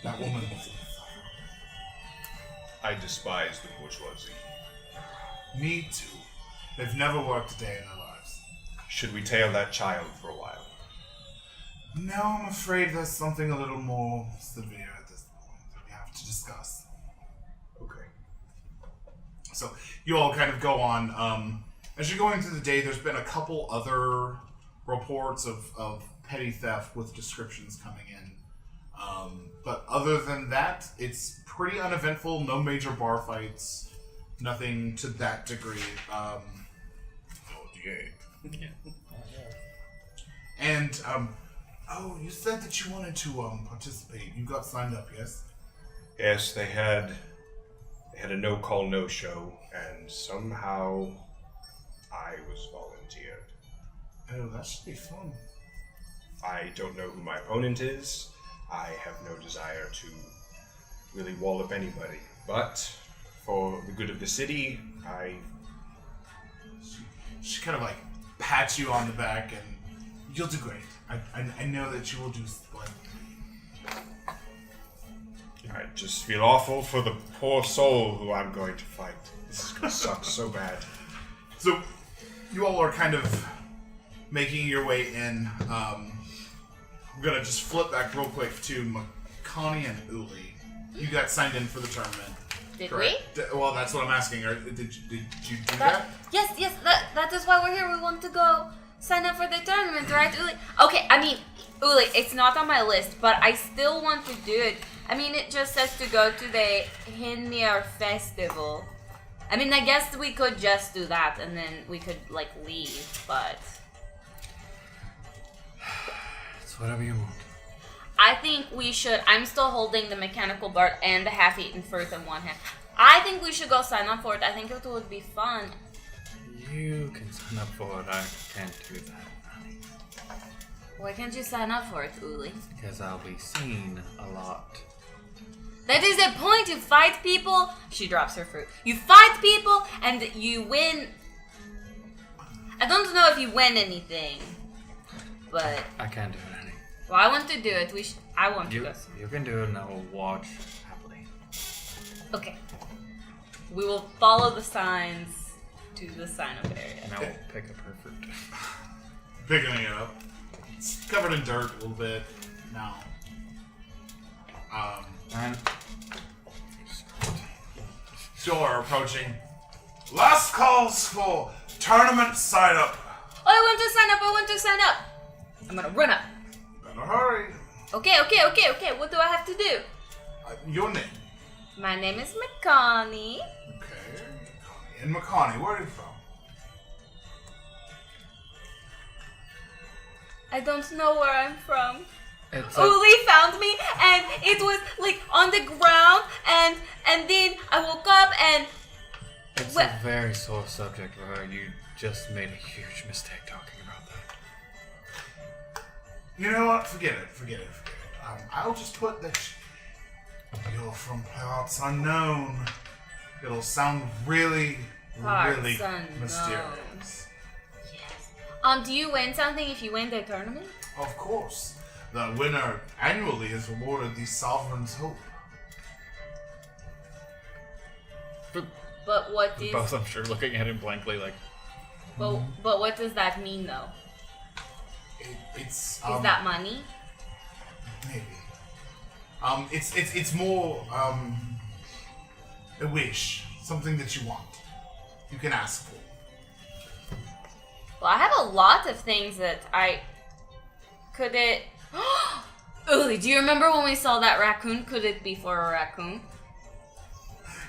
That woman was... I despise the bourgeoisie. Me too. They've never worked a day in their lives. Should we tail that child for a while? No, I'm afraid there's something a little more severe at this point that we have to discuss. Okay. So you all kind of go on. As you're going through the day, there's been a couple other reports of petty theft with descriptions coming in. But other than that, it's pretty uneventful. No major bar fights. Nothing to that degree. And, you said that you wanted to participate. You got signed up, yes? Yes, they had a no-call, no-show, and somehow I was volunteered. Oh, that should be fun. I don't know who my opponent is. I have no desire to really wall up anybody. But for the good of the city, She kind of like pats you on the back and you'll do great. I know that you will do splendidly. I just feel awful for the poor soul who I'm going to fight. This is going to suck so bad. So, you all are kind of making your way in. I'm going to just flip back real quick to Makani and Uli. You got signed in for the tournament. Did correct? Well, that's what I'm asking. Did you do that? Yes, that is why we're here. We want to go sign up for the tournament, right, Uli? Okay, I mean, Uli, it's not on my list, but I still want to do it. I mean, it just says to go to the Hinmir festival. I mean, I guess we could just do that and then we could, like, leave, but... It's whatever you want. I think we should... I'm still holding the mechanical dart and the half-eaten fruit in one hand. I think we should go sign up for it. I think it would be fun. You can sign up for it. I can't do that. Why can't you sign up for it, Uli? Because I'll be seen a lot. That is the point. You fight people. She drops her fruit. You fight people and you win. I don't know if you win anything, but I can't do it any. well, I want to do it. I want to go. You can do it and I will watch happily. Okay. We will follow the signs to the sign-up area. And I will pick up her fruit. Picking it up. It's covered in dirt a little bit now. And So are approaching. Last calls for tournament sign up. I want to sign up. I'm gonna run up. Better hurry. Okay. What do I have to do? Your name. My name is McConnie. Okay. And McConnie, where are you from? I don't know where I'm from. It's Uli found me, and it was like on the ground, and then I woke up and it's well- a very sore subject, where you just made a huge mistake talking about that. You know what? Forget it. I'll just put that you're from parts unknown. It'll sound really, Parts really unknown. mysterious. Do you win something if you win the tournament? Of course. The winner annually is awarded the Sovereign's Hope. But what is Both, I'm sure, looking at him blankly, like, but what does that mean though? It's Is that money? maybe. It's more a wish, something that you want. You can ask for. Well, I have a lot of things that I could it. Uli, do you remember when we saw that raccoon? Could it be for a raccoon?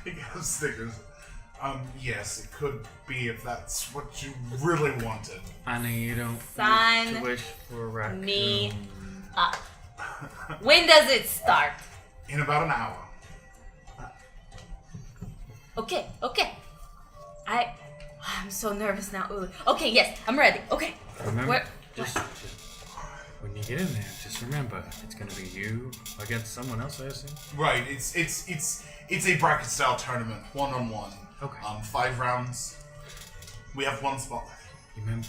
He got stickers. Yes, it could be if that's what you really wanted. Annie, you don't Sign need to wish for a raccoon. me up. When does it start? In about an hour. Okay. I'm so nervous now, Uli. Okay, yes, I'm ready. Okay. Remember, just when you get in there, just remember, it's gonna be you against someone else, I assume. Right. It's a bracket style tournament, 1-on-1. Okay. 5 rounds. We have 1 spot left. Remember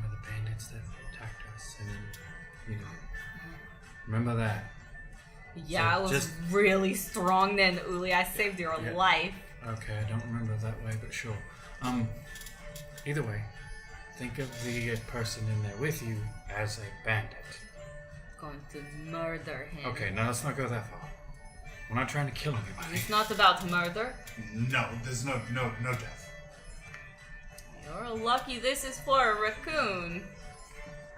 the bandits that attacked us, and then, remember that. Yeah, So I was just- really strong then, Uli. I saved your Yeah. life. Okay, I don't remember it that way, but sure. Either way, think of the person in there with you as a bandit. Going to murder him. Okay, now let's not go that far. We're not trying to kill anybody. It's not about murder. No, there's no death. You're lucky this is for a raccoon.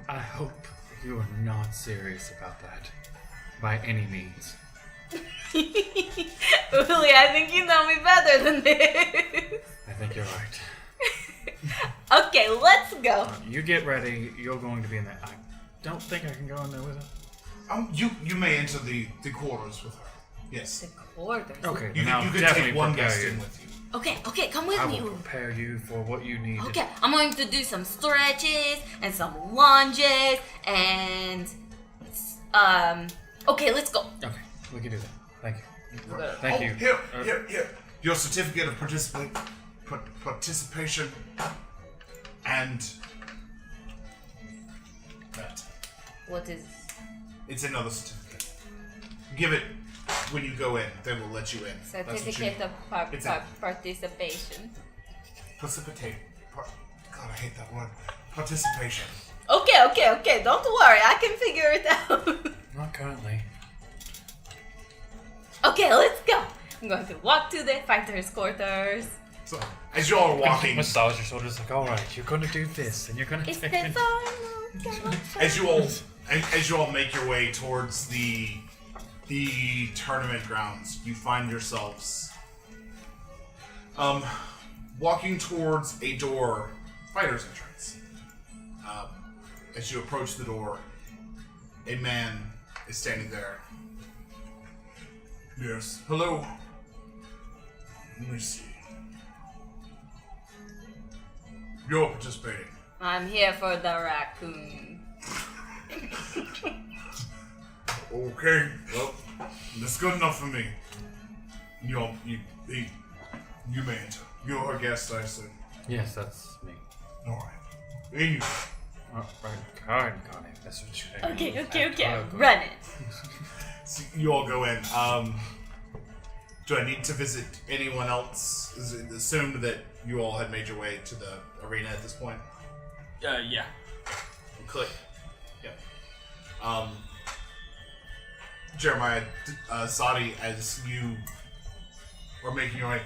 I hope you are not serious about that. By any means. Uli, I think you know me better than this. I think you're right. Okay, let's go. You get ready. You're going to be in there. I don't think I can go in there with her. You may enter the quarters with her. Yes. The quarters. Okay, You now can definitely take one prepare guest you. in with you. Okay, come with I me, will Uli. prepare you for what you need. Okay, I'm going to do some stretches and some lunges and okay, let's go. Okay, we can do that. Thank you. Okay. Thank you. Here. Your certificate of participation and that. What is It's another certificate. Give it when you go in. They will let you in. That's what certificate you- of It's a- participation? Precipitate. God, I hate that word. Participation. Okay. Don't worry, I can figure it out. Not currently. Okay, let's go. I'm going to walk to the fighters' quarters. So, as you all are walking, Massage your shoulders like, alright, you're gonna do this, and you're gonna It's take the it. final as you all make your way towards the tournament grounds, you find yourselves walking towards a door, fighter's entrance. As you approach the door, a man is standing there. Yes. Hello. Let me see. You're participating. I'm here for the raccoon. Okay. Well, that's good enough for me. You may enter. You're a guest, I assume. Yes, that's me. All right. In you. Alright, Connie, that's what you're saying. Okay. Run it. So you all go in. Do I need to visit anyone else? Is it assumed that you all had made your way to the arena at this point? Yeah. Click. Yep. Jeremiah, Sadi, as you are making your way,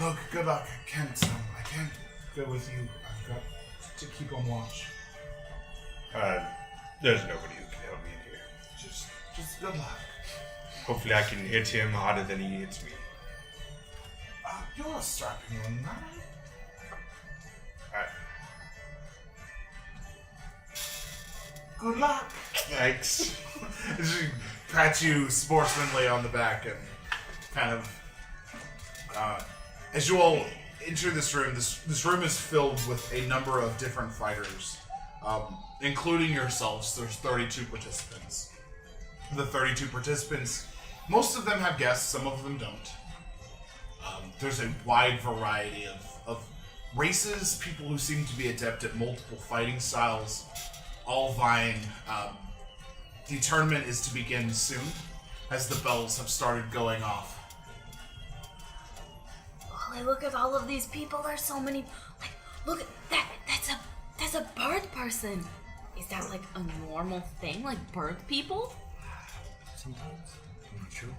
look, good luck. I can't go with you. I've got to keep on watch? There's nobody who can help me in here. Just good luck. Hopefully I can hit him harder than he hits me. You're a strapping one, right? Alright. Good luck. Thanks. She pats you sportsmanly on the back and kind of, as you all enter this room, this room is filled with a number of different fighters, including yourselves. There's 32 participants. The 32 participants, most of them have guests, some of them don't. There's a wide variety of races, people who seem to be adept at multiple fighting styles, all vying. The tournament is to begin soon, as the bells have started going off. Holy, look at all of these people. There's so many. Like, look at that. That's a bird person. Is that like a normal thing? Like bird people? Sometimes. I'm not sure.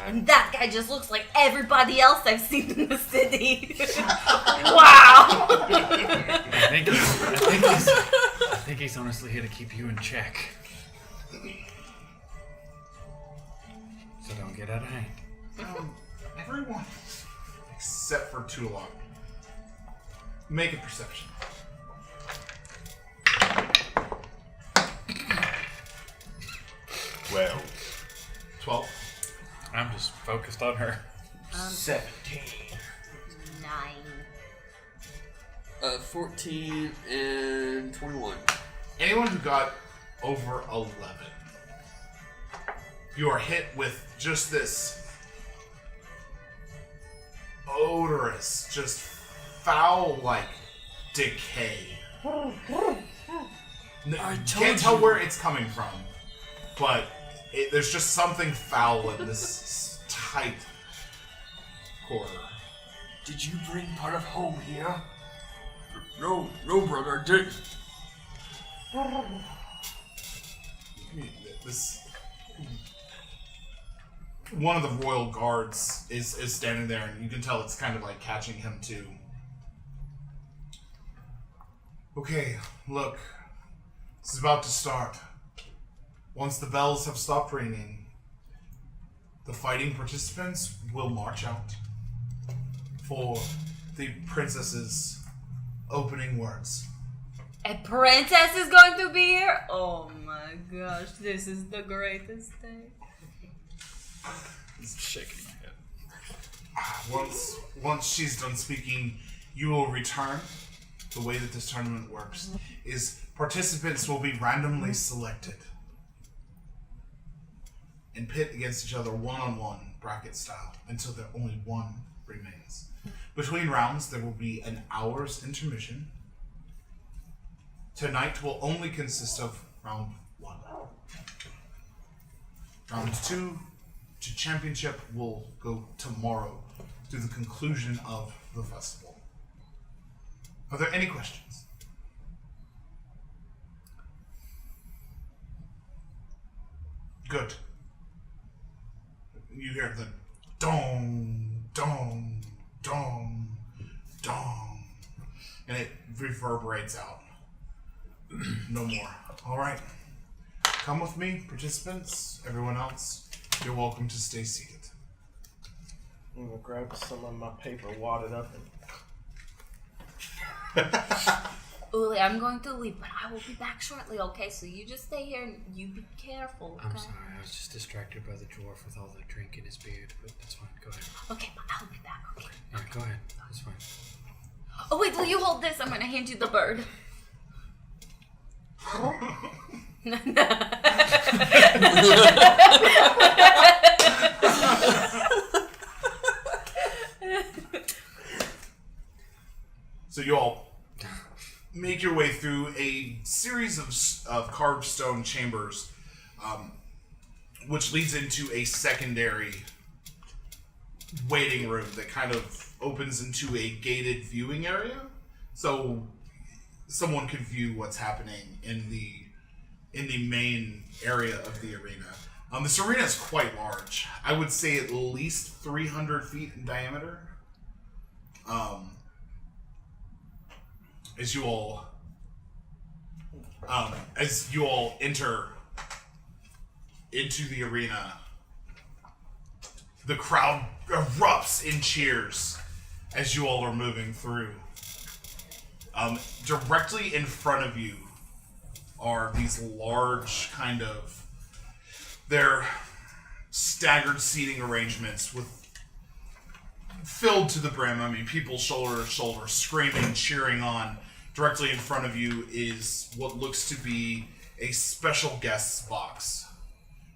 And that guy just looks like everybody else I've seen in the city. Wow. I think he's honestly here to keep you in check. So don't get out of hand. Everyone, except for Tulon. Make a perception. Well, 12. I'm just focused on her. 17. 9. 14 and 21. Anyone who got over 11, you are hit with just this odorous, just foul-like decay. Can't tell where it's coming from, but there's just something foul in this tight corridor. Did you bring part of home here? No, brother, I didn't. This one of the royal guards is standing there, and you can tell it's kind of like catching him too. Okay, look, this is about to start. Once the bells have stopped ringing, the fighting participants will march out for the princess's opening words. A princess is going to be here? Oh my gosh, this is the greatest day. He's shaking my head. Once she's done speaking, you will return. The way that this tournament works is participants will be randomly selected and pit against each other one-on-one, bracket style, until there only one remains. Between rounds, there will be an hour's intermission. Tonight will only consist of round 1. Round 2 to championship will go tomorrow to the conclusion of the festival. Are there any questions? Good. You hear the dong, dong, dong, dong, and it reverberates out. No more. All right. Come with me, participants. Everyone else, you're welcome to stay seated. I'm gonna grab some of my paper wadded up and Uli, I'm going to leave, but I will be back shortly, okay? So you just stay here and you be careful, okay? I'm sorry, I was just distracted by the dwarf with all the drink in his beard, but that's fine. Go ahead. Okay, but I'll be back, okay? Alright, go ahead. That's fine. Oh, wait, will you hold this? I'm going to hand you the bird. So you all make your way through a series of carved stone chambers, which leads into a secondary waiting room that kind of opens into a gated viewing area, so someone could view what's happening in the main area of the arena. This arena is quite large. I would say at least 300 feet in diameter. As you all As you all enter into the arena, the crowd erupts in cheers as you all are moving through. Directly in front of you are these large they're staggered seating arrangements filled to the brim. I mean, people shoulder to shoulder, screaming, cheering on. Directly in front of you is what looks to be a special guests box,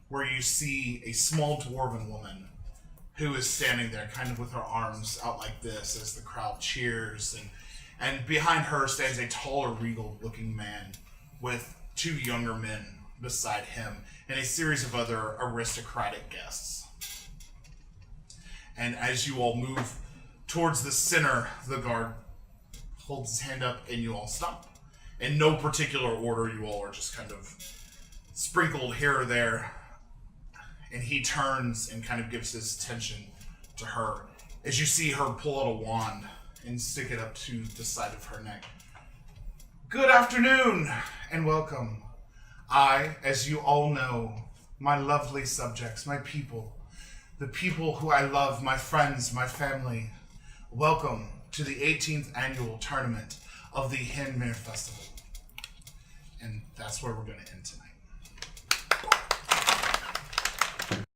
where you see a small dwarven woman who is standing there kind of with her arms out like this as the crowd cheers, and behind her stands a taller, regal-looking man with 2 younger men beside him and a series of other aristocratic guests. And as you all move towards the center, the guard holds his hand up and you all stop. In no particular order, you all are just kind of sprinkled here or there. And he turns and kind of gives his attention to her as you see her pull out a wand and stick it up to the side of her neck. Good afternoon and welcome. I, as you all know, my lovely subjects, my people, the people who I love, my friends, my family, welcome to the 18th annual tournament of the Hinmir Festival. And that's where we're going to end tonight.